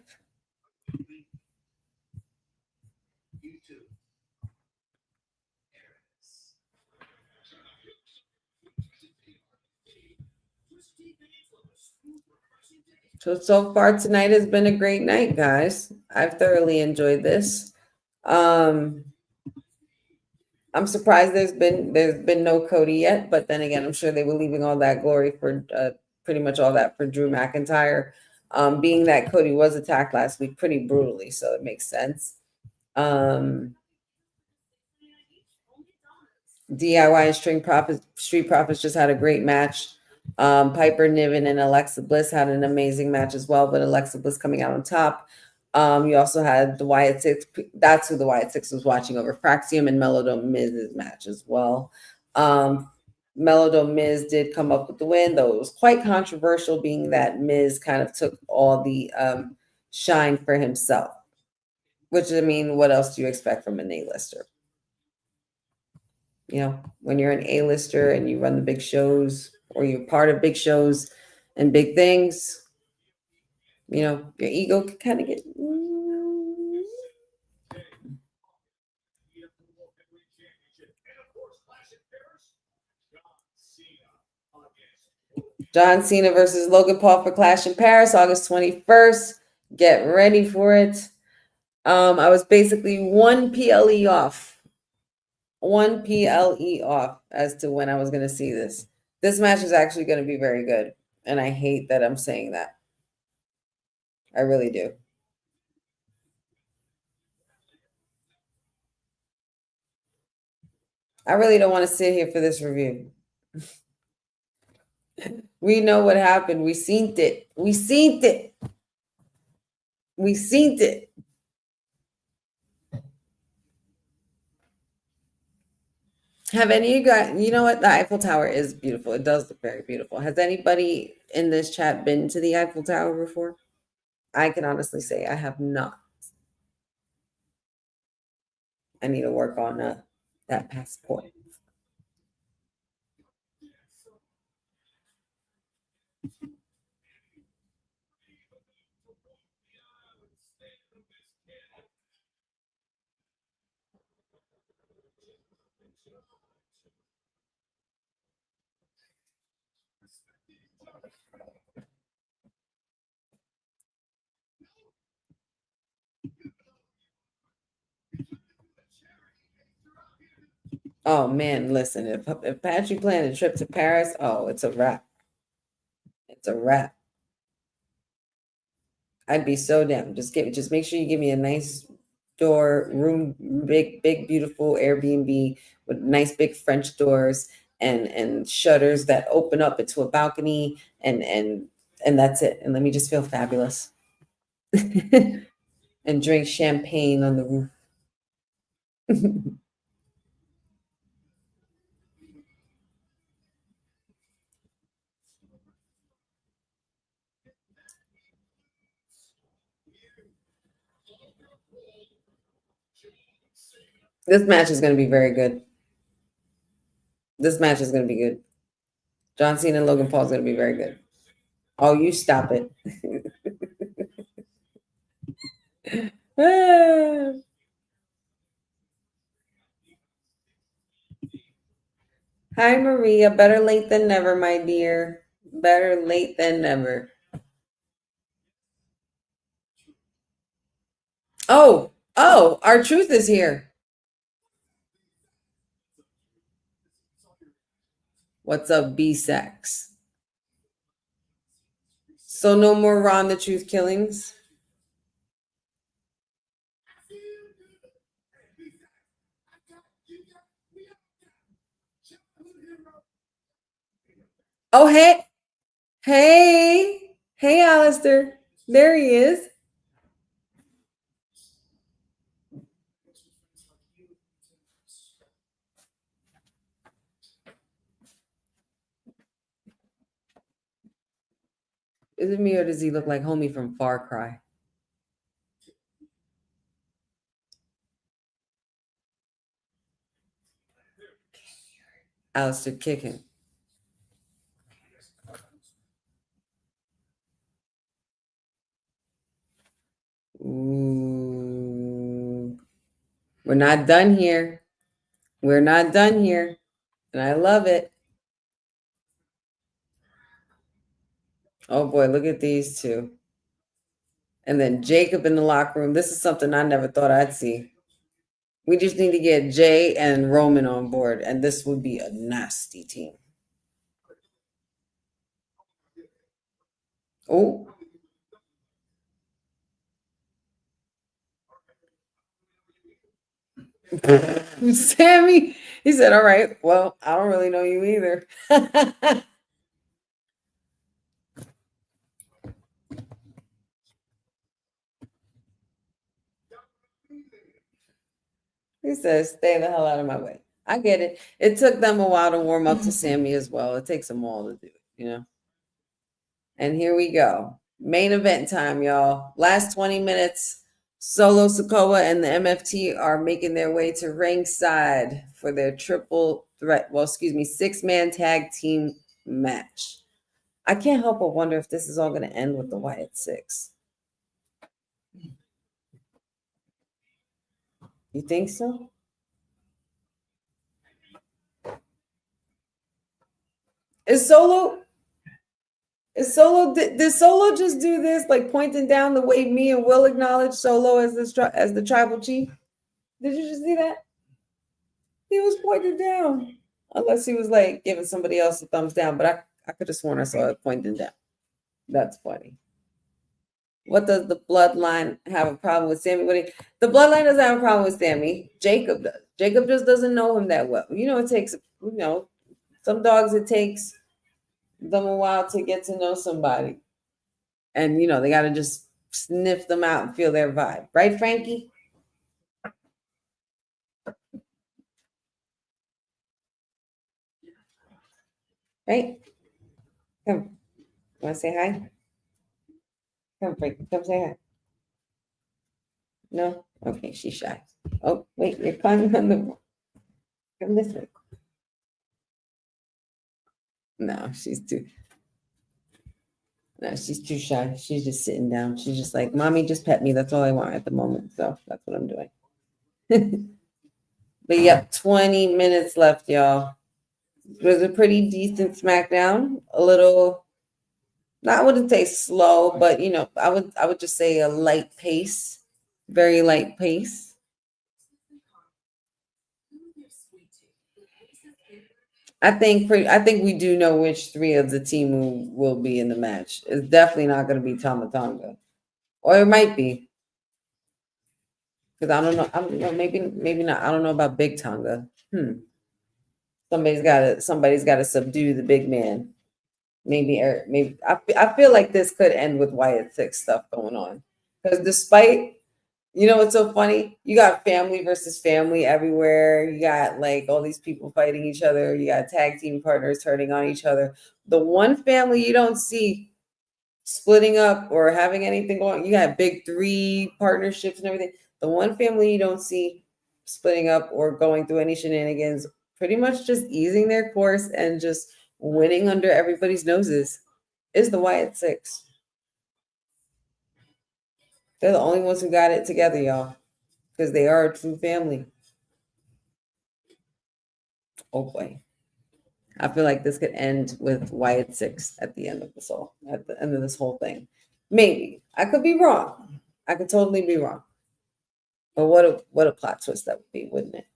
C: So far tonight has been a great night, guys. I've thoroughly enjoyed this. I'm surprised there's been no Cody yet, but then again, I'm sure they were leaving all that glory for pretty much all that for Drew McIntyre. Being that Cody was attacked last week pretty brutally, so it makes sense. DIY and Street Profits just had a great match. Piper Niven and Alexa Bliss had an amazing match as well, but Alexa Bliss coming out on top. You also had the Wyatt Six. That's who the Wyatt Six was watching over Fraxiom and Melo Don't Miz's match as well. Melo Don't Miz did come up with the win, though it was quite controversial, being that Miz kind of took all the shine for himself. Which, I mean, what else do you expect from an A-lister? You know, when you're an A-lister and you run the big shows, or you're part of big shows and big things, you know, your ego can kind of get. John Cena versus Logan Paul for Clash in Paris, August 21st. Get ready for it. I was basically one PLE off as to when I was going to see this. This match is actually going to be very good. And I hate that I'm saying that. I really do. I really don't want to sit here for this review. We know what happened. We seen it. Have any of you guys, you know what? The Eiffel Tower is beautiful. It does look very beautiful. Has anybody in this chat been to the Eiffel Tower before? I can honestly say I have not. I need to work on that passport. Oh man, listen, if Patrick planned a trip to Paris, oh, it's a wrap. It's a wrap. I'd be so down. Just make sure you give me a nice room, big, beautiful Airbnb with nice big French doors and shutters that open up into a balcony and that's it. And let me just feel fabulous. And drink champagne on the roof. This match is going to be very good. This match is going to be good. John Cena and Logan Paul is going to be very good. Oh, you stop it. Hi, Maria. Better late than never, my dear. Better late than never. Oh, R-Truth is here. What's up, B-Sex? So no more Ron the Truth killings? Oh, hey, Alistair. There he is. Is it me or does he look like homie from Far Cry? Alistair kicking. Ooh. We're not done here. We're not done here. And I love it. Oh boy, look at these two. And then Jacob in the locker room. This is something I never thought I'd see. We just need to get Jay and Roman on board, and this would be a nasty team. Oh. Sammy, he said, all right, well, I don't really know you either. He says, stay the hell out of my way. I get it. It took them a while to warm up to Sammy as well. It takes them all to do it, you know? And here we go. Main event time, y'all. Last 20 minutes. Solo Sikoa and the MFT are making their way to ringside for their triple threat, 6-man tag team match. I can't help but wonder if this is all going to end with the Wyatt Six. You think so? Did Solo just do this, like pointing down the way me and Will acknowledge Solo as the tribal chief? Did you just see that? He was pointing down, unless he was like giving somebody else a thumbs down. But I could have sworn I saw it pointing down. That's funny. What does the bloodline have a problem with Sammy? The bloodline doesn't have a problem with Sammy. Jacob does. Jacob just doesn't know him that well. It takes some dogs. It takes them a while to get to know somebody, and they got to just sniff them out and feel their vibe, right, Frankie? Right? Come, want to say hi? Come, Frankie, come say hi. No, okay, she's shy. Oh, wait, you're climbing on the. Come this way. No, she's too shy. She's just sitting down. She's just like, mommy, just pet me. That's all I want at the moment. So that's what I'm doing. But yep, 20 minutes left, y'all. It was a pretty decent Smackdown. A little, I wouldn't say slow, but I would just say a light pace. Very light pace. I think we do know which three of the team will be in the match. It's definitely not going to be Tama Tonga. Or it might be. Because I don't know. Maybe not. I don't know about Big Tonga. Somebody's gotta subdue the big man. Maybe I feel like this could end with Wyatt Six stuff going on. Because despite, what's so funny? You got family versus family everywhere. You got like all these people fighting each other. You got tag team partners turning on each other. The one family you don't see splitting up or having anything going, you got big three partnerships and everything. The one family you don't see splitting up or going through any shenanigans, pretty much just easing their course and just winning under everybody's noses, is the Wyatt Six. They're the only ones who got it together, y'all, because they are a true family. Oh boy. I feel like this could end with Wyatt Six at the end of this whole thing. Maybe. I could be wrong. I could totally be wrong. But what a plot twist that would be, wouldn't it?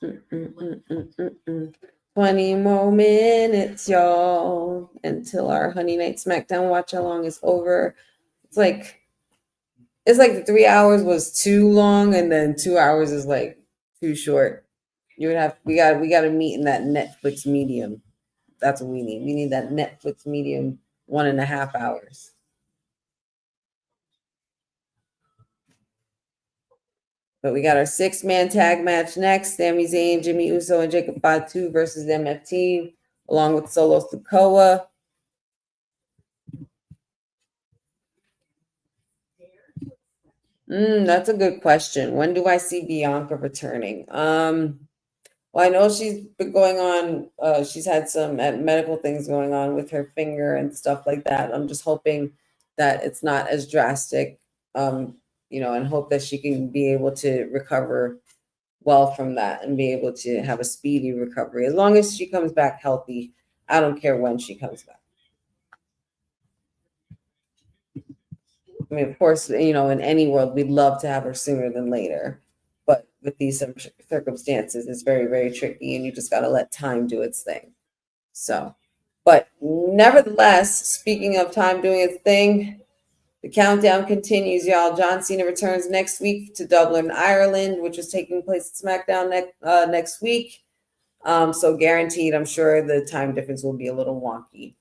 C: Mm-mm-mm-mm-mm. 20 more minutes, y'all, until our Honey Night Smackdown watch along is over. It's like the 3 hours was too long, and then 2 hours is like too short. We got to meet in that Netflix medium. That's what we need. We need that Netflix medium 1.5 hours. But we got our 6-man tag match next. Sami Zayn, Jimmy Uso, and Jacob Fatu versus MFT, along with Solo Sikoa. That's a good question. When do I see Bianca returning? Well, I know she's been going on. She's had some medical things going on with her finger and stuff like that. I'm just hoping that it's not as drastic, and hope that she can be able to recover well from that and be able to have a speedy recovery. As long as she comes back healthy, I don't care when she comes back. I mean, of course, in any world, we'd love to have her sooner than later. But with these circumstances, it's very, very tricky, and you just got to let time do its thing. So, but nevertheless, speaking of time doing its thing, the countdown continues, y'all. John Cena returns next week to Dublin, Ireland, which is taking place at SmackDown next week. So guaranteed, I'm sure the time difference will be a little wonky.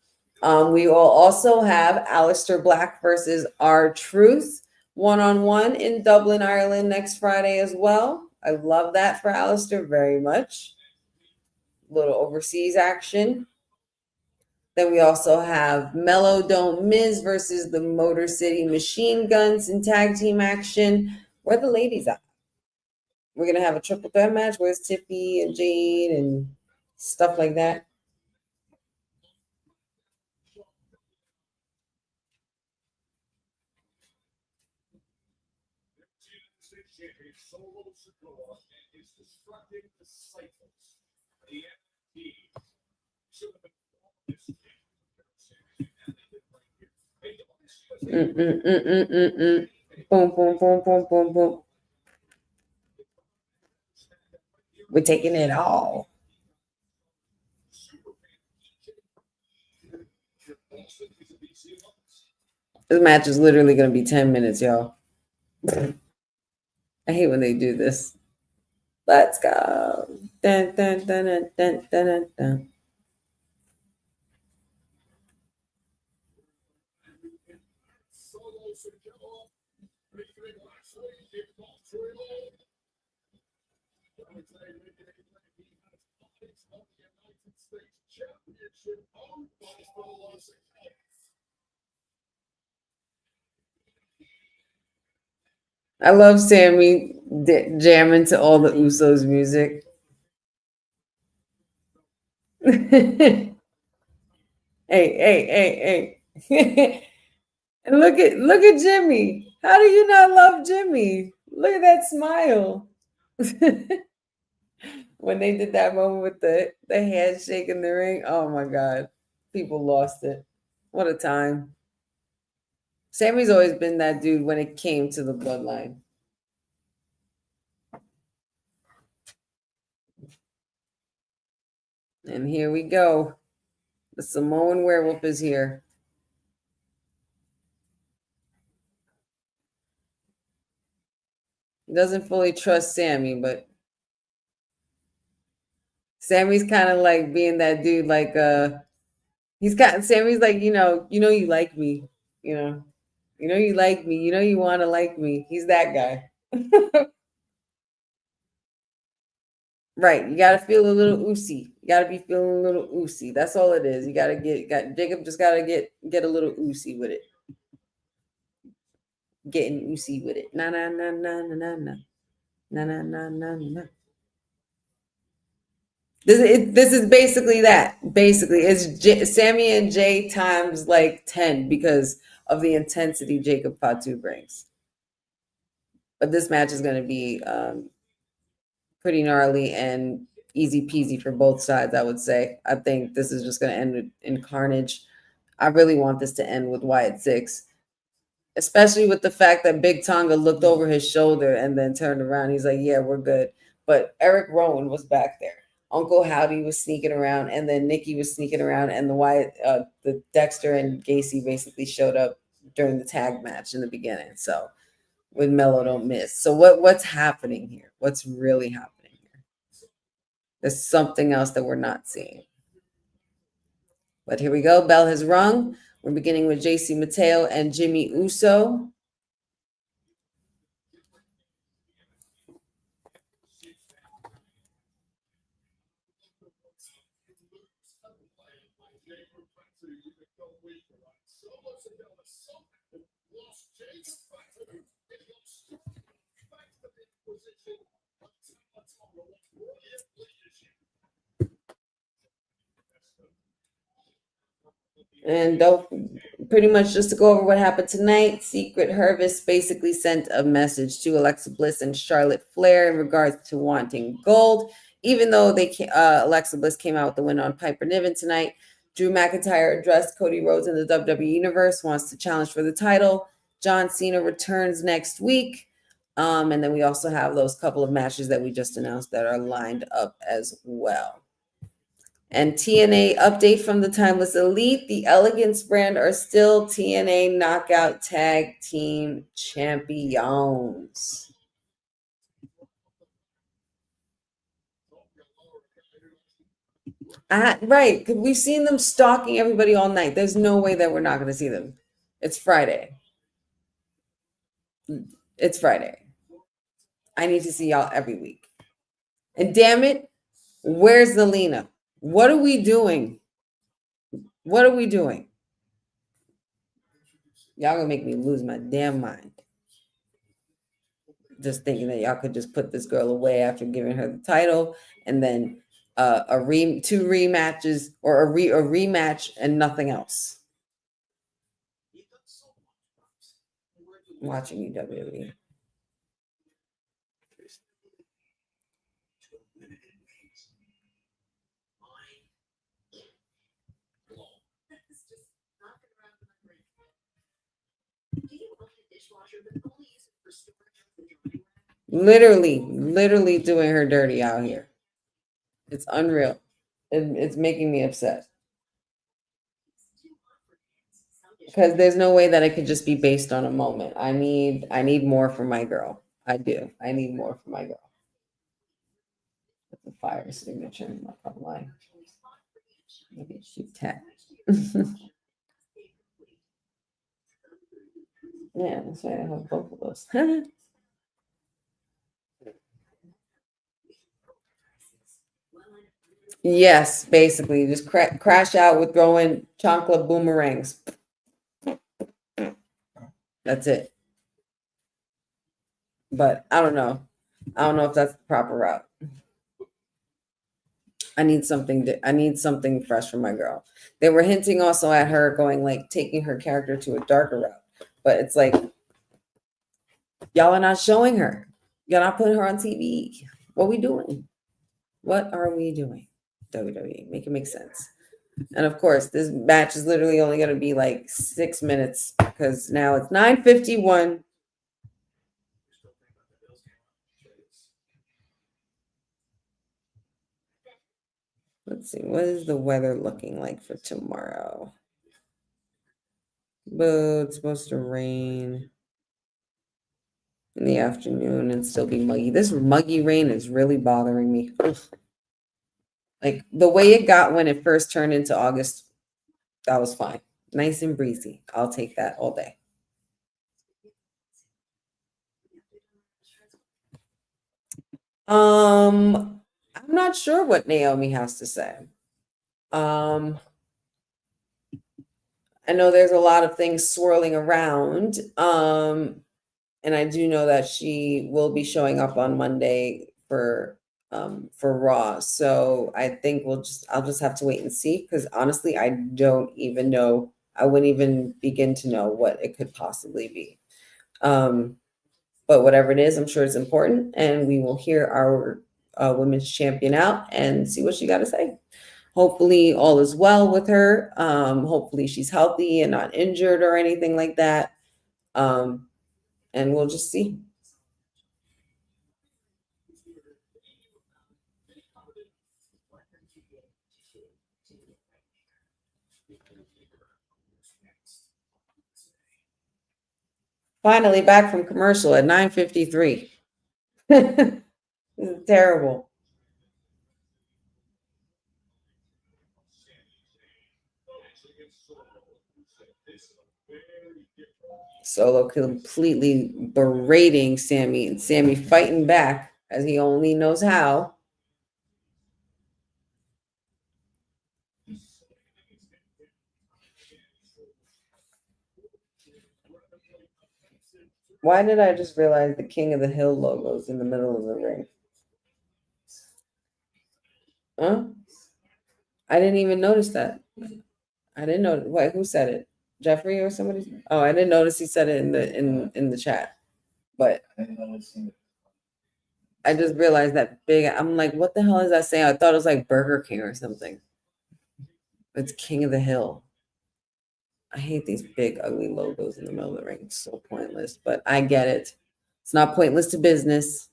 C: We will also have Aleister Black versus R-Truth one-on-one in Dublin, Ireland next Friday as well. I love that for Aleister very much. Little overseas action. Then we also have Melo Don't Miz versus the Motor City Machine Guns in tag team action. Where are the ladies at? We're going to have a triple threat match. Where's Tiffy and Jade and stuff like that? Boom, boom, boom, boom, boom, boom. We're taking it all. This match is literally going to be 10 minutes, y'all. I hate when they do this. Let's go. Dun, dun, dun, dun, dun, dun, dun. I love Sammy jamming to all the Usos music. hey, hey. And look at Jimmy. How do you not love Jimmy? Look at that smile. When they did that moment with the handshake in the ring, oh my God. People lost it. What a time. Sammy's always been that dude when it came to the bloodline. And here we go. The Samoan werewolf is here. He doesn't fully trust Sammy, but Sammy's kind of like being that dude, like Sammy's like, you you like me, you like me, you want to like me. He's that guy. Right. You gotta feel a little oozy. You gotta be feeling a little oozy. That's all it is. You gotta Jacob just gotta get a little oozy with it. Getting oozy with it. Na na na na na na na na na na na na. This is basically that. Basically, it's Sammy and Jay times like 10 because of the intensity Jacob Fatu brings. But this match is going to be pretty gnarly and easy peasy for both sides, I would say. I think this is just going to end in carnage. I really want this to end with Wyatt 6, especially with the fact that Big Tonga looked over his shoulder and then turned around. He's like, yeah, we're good. But Eric Rowan was back there. Uncle Howdy was sneaking around, and then Nikki was sneaking around, and the Dexter and Gacy basically showed up during the tag match in the beginning. So with Melo Don't Miz. So what's happening here? What's really happening here? There's something else that we're not seeing. But here we go. Bell has rung. We're beginning with JC Mateo and Jimmy Uso. And pretty much just to go over what happened tonight, Secret Hervis basically sent a message to Alexa Bliss and Charlotte Flair in regards to wanting gold. Even though Alexa Bliss came out with the win on Piper Niven tonight, Drew McIntyre addressed Cody Rhodes in the WWE Universe, wants to challenge for the title. John Cena returns next week. And then we also have those couple of matches that we just announced that are lined up as well. And TNA update from the Timeless Elite. The Elegance brand are still TNA Knockout Tag Team Champions. Right, because we've seen them stalking everybody all night. There's no way that we're not going to see them. It's Friday. It's Friday. I need to see y'all every week. And damn it, where's the Lena? What are we doing? What are we doing? Y'all gonna make me lose my damn mind. Just thinking that y'all could just put this girl away after giving her the title, and then two rematches or a rematch and nothing else. I'm watching you, WWE. Literally doing her dirty out here. It's unreal. It's making me upset. Because there's no way that it could just be based on a moment. I need more for my girl. I do. I need more for my girl. That's a fire signature. I'm not gonna lie. Maybe a cute tag. Yeah, that's why I have both of those. Yes, basically, just crash out with throwing chocolate boomerangs. That's it. But I don't know. I don't know if that's the proper route. I need something fresh for my girl. They were hinting also at her going like taking her character to a darker route. But it's like y'all are not showing her. You're not putting her on TV. What are we doing? What are we doing? WWE, make it make sense. And of course, this match is literally only going to be like 6 minutes because now it's 9:51. Let's see. What is the weather looking like for tomorrow? But it's supposed to rain in the afternoon and still be muggy. This muggy rain is really bothering me. Like the way it got when it first turned into August, that was fine. Nice and breezy. I'll take that all day. I'm not sure what Naomi has to say. I know there's a lot of things swirling around. And I do know that she will be showing up on Monday for Raw. So I think I'll just have to wait and see, because honestly, I don't even know. I wouldn't even begin to know what it could possibly be. But whatever it is, I'm sure it's important, and we will hear our women's champion out and see what she got to say. Hopefully all is well with her. Hopefully she's healthy and not injured or anything like that. And we'll just see. Finally back from commercial at 9:53. This is terrible. Solo completely berating Sammy, and Sammy fighting back as he only knows how. Why did I just realize the King of the Hill logo is in the middle of the ring? Huh? I didn't even notice that. I didn't know. Wait, who said it? Jeffrey or somebody? Oh, I didn't notice he said it in the chat. But I just realized that big. I'm like, what the hell is that saying? I thought it was like Burger King or something. It's King of the Hill. I hate these big, ugly logos in the middle of the ring. It's so pointless, but I get it. It's not pointless to business.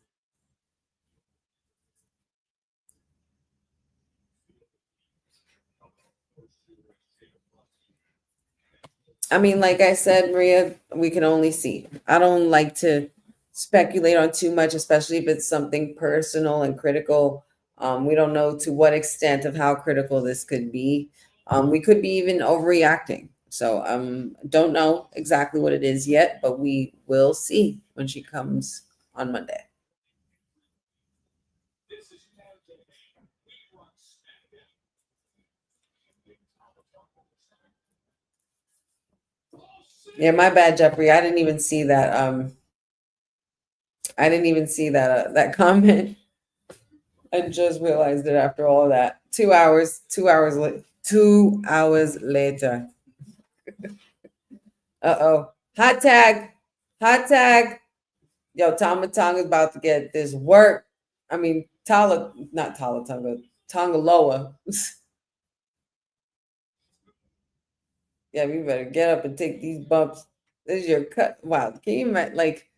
C: I mean, like I said, Maria, we can only see. I don't like to speculate on too much, especially if it's something personal and critical. We don't know to what extent of how critical this could be. We could be even overreacting. So don't know exactly what it is yet, but we will see when she comes on Monday. Yeah, my bad, Jeffrey. I didn't even see that. I didn't even see that comment. I just realized it after all that. 2 hours. 2 hours. 2 hours later. Uh-oh. Hot tag. Hot tag. Yo, Tama Tonga is about to get this work. I mean, not Tonga, Tongaloa. Yeah, we better get up and take these bumps. This is your cut. Wow. Can you imagine? Like,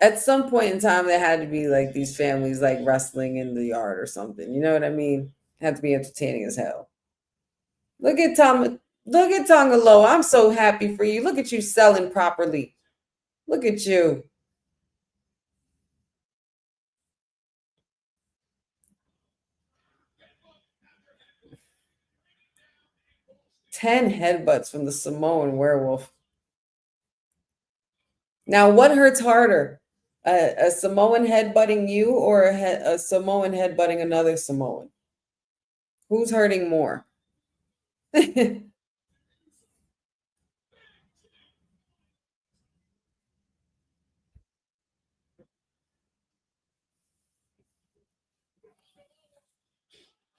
C: at some point in time, there had to be like these families like wrestling in the yard or something. You know what I mean? Had to be entertaining as hell. Look at Tongaloa. I'm so happy for you. Look at you selling properly. Look at you. Ten headbutts from the Samoan werewolf. Now, what hurts harder? A Samoan headbutting you, or a Samoan headbutting another Samoan? Who's hurting more?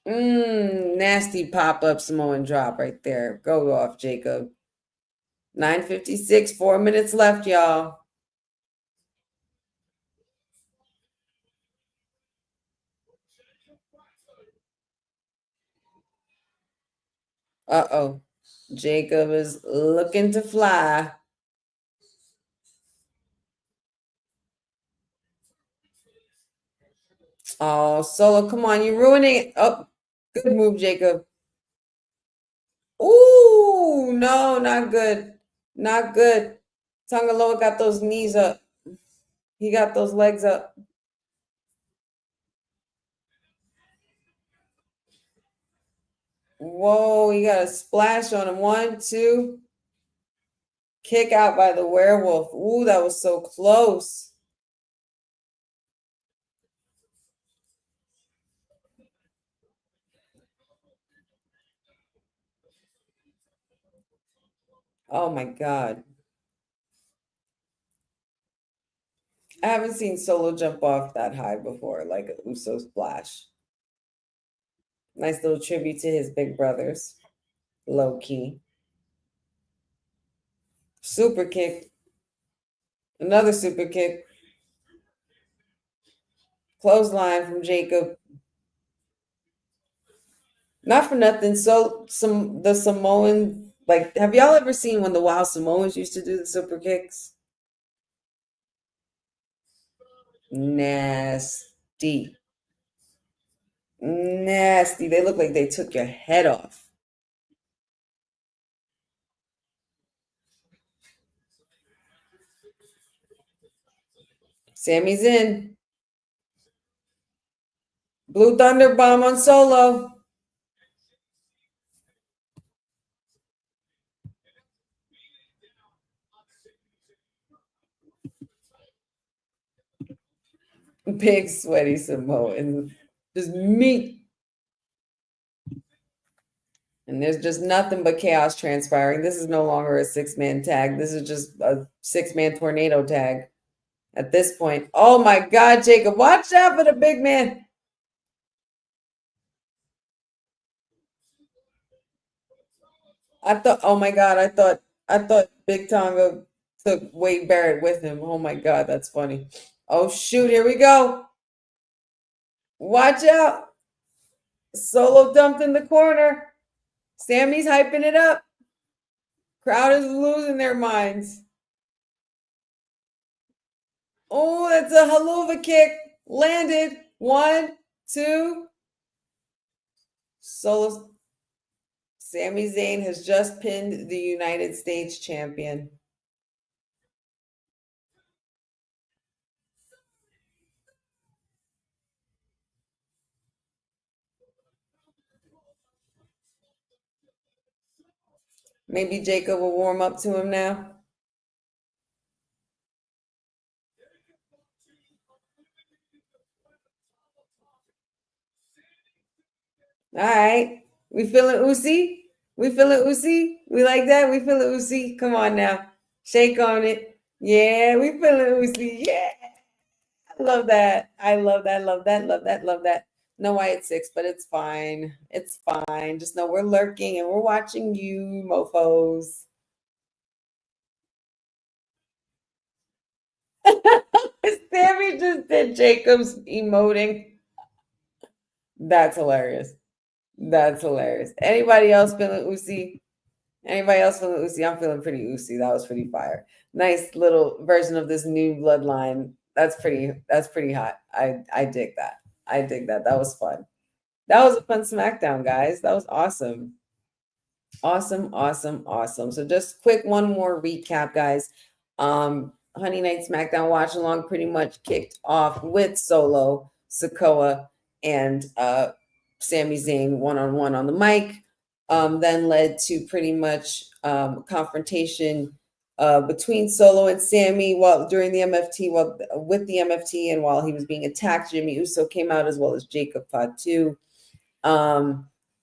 C: Nasty pop-up Samoan drop right there. Go off, Jacob. 9:56, 4 minutes left, y'all. Uh-oh. Jacob is looking to fly. Oh, Solo, come on. You're ruining it. Oh, Good move, Jacob. Ooh, no, not good. Not good. Tangaloa got those knees up. He got those legs up. Whoa, he got a splash on him. 1, 2. Kick out by the werewolf. Ooh, that was so close. Oh my God. I haven't seen Solo jump off that high before, like a Uso splash. Nice little tribute to his big brothers. Low key. Super kick. Another super kick. Clothesline from Jacob. Not for nothing. So the Samoan, like, have y'all ever seen when the Wild Samoans used to do the super kicks? Nasty. Nasty. They look like they took your head off. Sammy's in. Blue Thunder Bomb on Solo. Big sweaty Samoan. Just meat. And there's just nothing but chaos transpiring. This is no longer a 6-man tag. This is just a 6-man tornado tag at this point. Oh my God, Jacob. Watch out for the big man. I thought, oh my God, I thought Big Tonga took Wade Barrett with him. Oh my God, that's funny. Oh shoot, here we go. Watch out. Solo dumped in the corner. Sammy's hyping it up. Crowd is losing their minds. Oh, that's a haluva kick. Landed. 1, 2. Solo. Sami Zayn has just pinned the United States champion. Maybe Jacob will warm up to him now. All right. We feeling Usi? We feeling Usi? We like that? We feeling Usi? Come on now. Shake on it. Yeah, we feeling Usi. Yeah. I love that. I love that. Love that. Love that. Love that. No why it's 6, but it's fine. It's fine. Just know we're lurking and we're watching you, mofos. Sammy just did Jacob's emoting. That's hilarious. That's hilarious. Anybody else feeling Usi? Anybody else feeling Usi? I'm feeling pretty Usi. That was pretty fire. Nice little version of this new bloodline. That's pretty hot. I dig that. I dig that. That was fun. That was a fun Smackdown, guys. That was awesome. Awesome, awesome, awesome. So just quick one more recap, guys. Honey Night Smackdown watch along pretty much kicked off with Solo, Sikoa, and Sami Zayn one-on-one on the mic. Then led to pretty much confrontation between Solo and Sami during the MFT, with the MFT, and while he was being attacked, Jimmy Uso came out as well as Jacob Fatu,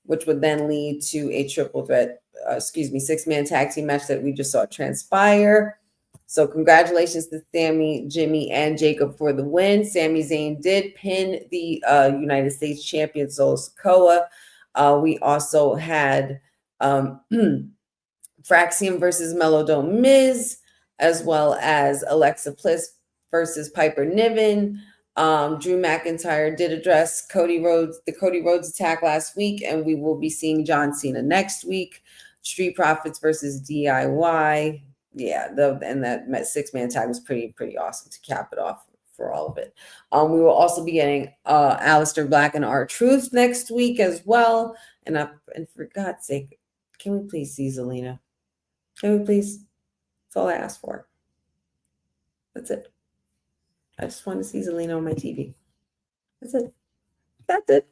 C: which would then lead to a triple threat, 6-man tag team match that we just saw transpire. So congratulations to Sami, Jimmy, and Jacob for the win. Sami Zayn did pin the United States champion Solo Sikoa. We also had Fraxiom versus Melo Don't Miz, as well as Alexa Bliss versus Piper Niven. Drew McIntyre did address the Cody Rhodes attack last week, and we will be seeing John Cena next week. Street Profits versus DIY. Yeah, and that 6-man tag was pretty awesome to cap it off for all of it. We will also be getting Aleister Black and R-Truth next week as well. And for God's sake, can we please see Zelina? Can we please? That's all I asked for. That's it. I just want to see Zelina on my TV. That's it. That's it.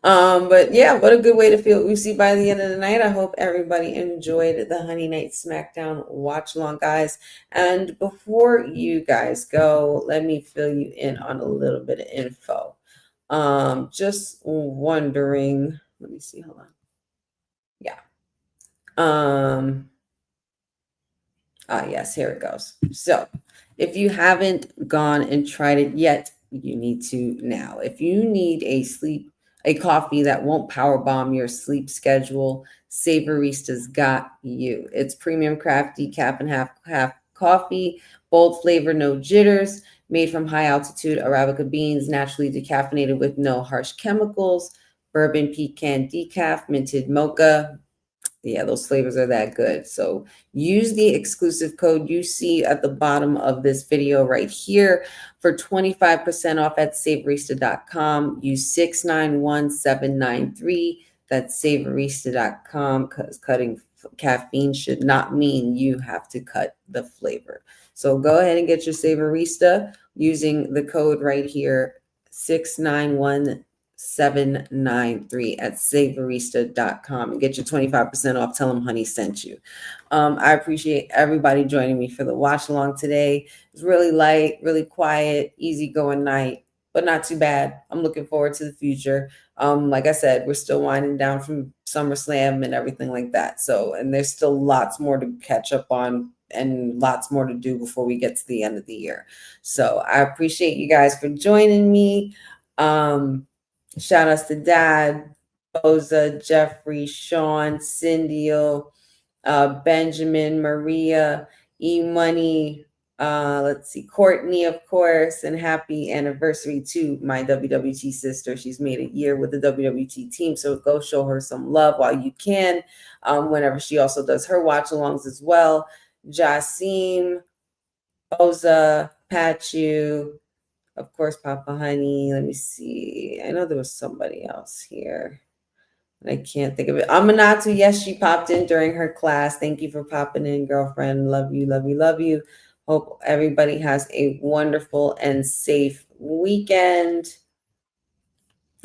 C: But yeah, what a good way to feel Uzi by the end of the night. I hope everybody enjoyed the Honey Night Smackdown watch along, guys. And before you guys go, let me fill you in on a little bit of info. Just wondering, let me see, hold on. Yeah. Yes, here it goes. So if you haven't gone and tried it yet, you need to now. If you need a coffee that won't power bomb your sleep schedule, Savorista's got you. It's premium craft decaf and half coffee, bold flavor, no jitters, made from high altitude Arabica beans, naturally decaffeinated with no harsh chemicals, bourbon pecan decaf, minted mocha. Yeah, those flavors are that good. So use the exclusive code you see at the bottom of this video right here for 25% off at savorista.com. Use 691793. That's savorista.com, because cutting caffeine should not mean you have to cut the flavor. So go ahead and get your Savorista using the code right here, 691793 at savorista.com, and get your 25% off. Tell them Honey sent you. I appreciate everybody joining me for the watch along today. It's really light, really quiet, easygoing night, but not too bad. I'm looking forward to the future. Like I said, we're still winding down from SummerSlam and everything like that. So, and there's still lots more to catch up on and lots more to do before we get to the end of the year. So I appreciate you guys for joining me. Shout outs to Dad, Boza, Jeffrey, Sean, Cindy, Benjamin, Maria, E-Money, let's see, Courtney, of course, and happy anniversary to my WWT sister. She's made a year with the WWT team, so go show her some love while you can, whenever she also does her watch-alongs as well. Jasim, Boza, Pachu, of course, Papa Honey. Let me see. I know there was somebody else here. I can't think of it. Amanatu, yes, she popped in during her class. Thank you for popping in, girlfriend. Love you, love you, love you. Hope everybody has a wonderful and safe weekend.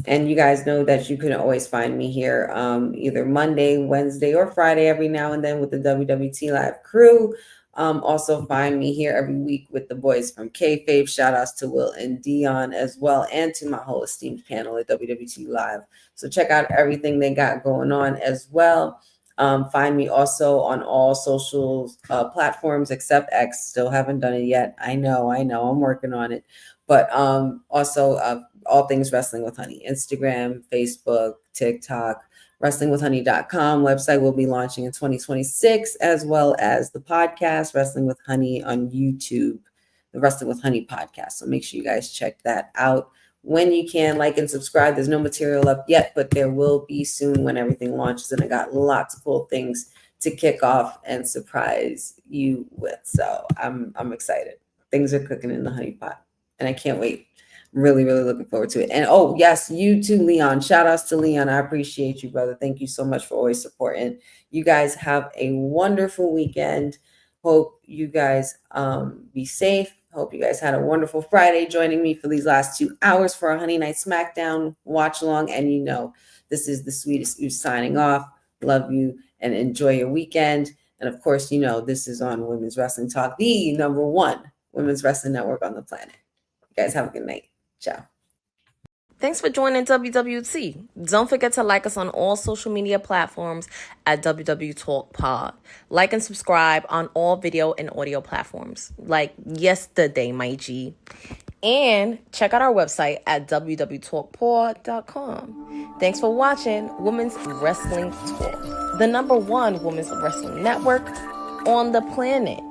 C: And you guys know that you can always find me here either Monday, Wednesday, or Friday every now and then with the WWT Live crew. Also find me here every week with the boys from Kayfabe. Shout outs to Will and Dion as well, and to my whole esteemed panel at WWT Live. So check out everything they got going on as well. Find me also on all social platforms except X. Still haven't done it yet. I know, I'm working on it. But also all things Wrestling with Honey, Instagram, Facebook, TikTok, WrestlingWithHoney.com website will be launching in 2026, as well as the podcast, Wrestling with Honey, on YouTube, the Wrestling with Honey podcast. So make sure you guys check that out when you can. Like and subscribe. There's no material up yet, but there will be soon when everything launches. And I got lots of cool things to kick off and surprise you with. So I'm excited. Things are cooking in the honey pot, and I can't wait. Really, really looking forward to it. And oh, yes, you too, Leon. Shout outs to Leon. I appreciate you, brother. Thank you so much for always supporting. You guys have a wonderful weekend. Hope you guys be safe. Hope you guys had a wonderful Friday joining me for these last 2 hours for our Honey Night Smackdown watch along. And you know, this is the Sweetest Ooze signing off. Love you and enjoy your weekend. And of course, you know, this is on Women's Wrestling Talk, the #1 women's wrestling network on the planet. You guys have a good night. Ciao.
B: Thanks for joining WWT. Don't forget to like us on all social media platforms at WWTalkPod. Like and subscribe on all video and audio platforms, like yesterday, my G. And check out our website at www.talkpod.com. Thanks for watching Women's Wrestling Talk, the #1 women's wrestling network on the planet.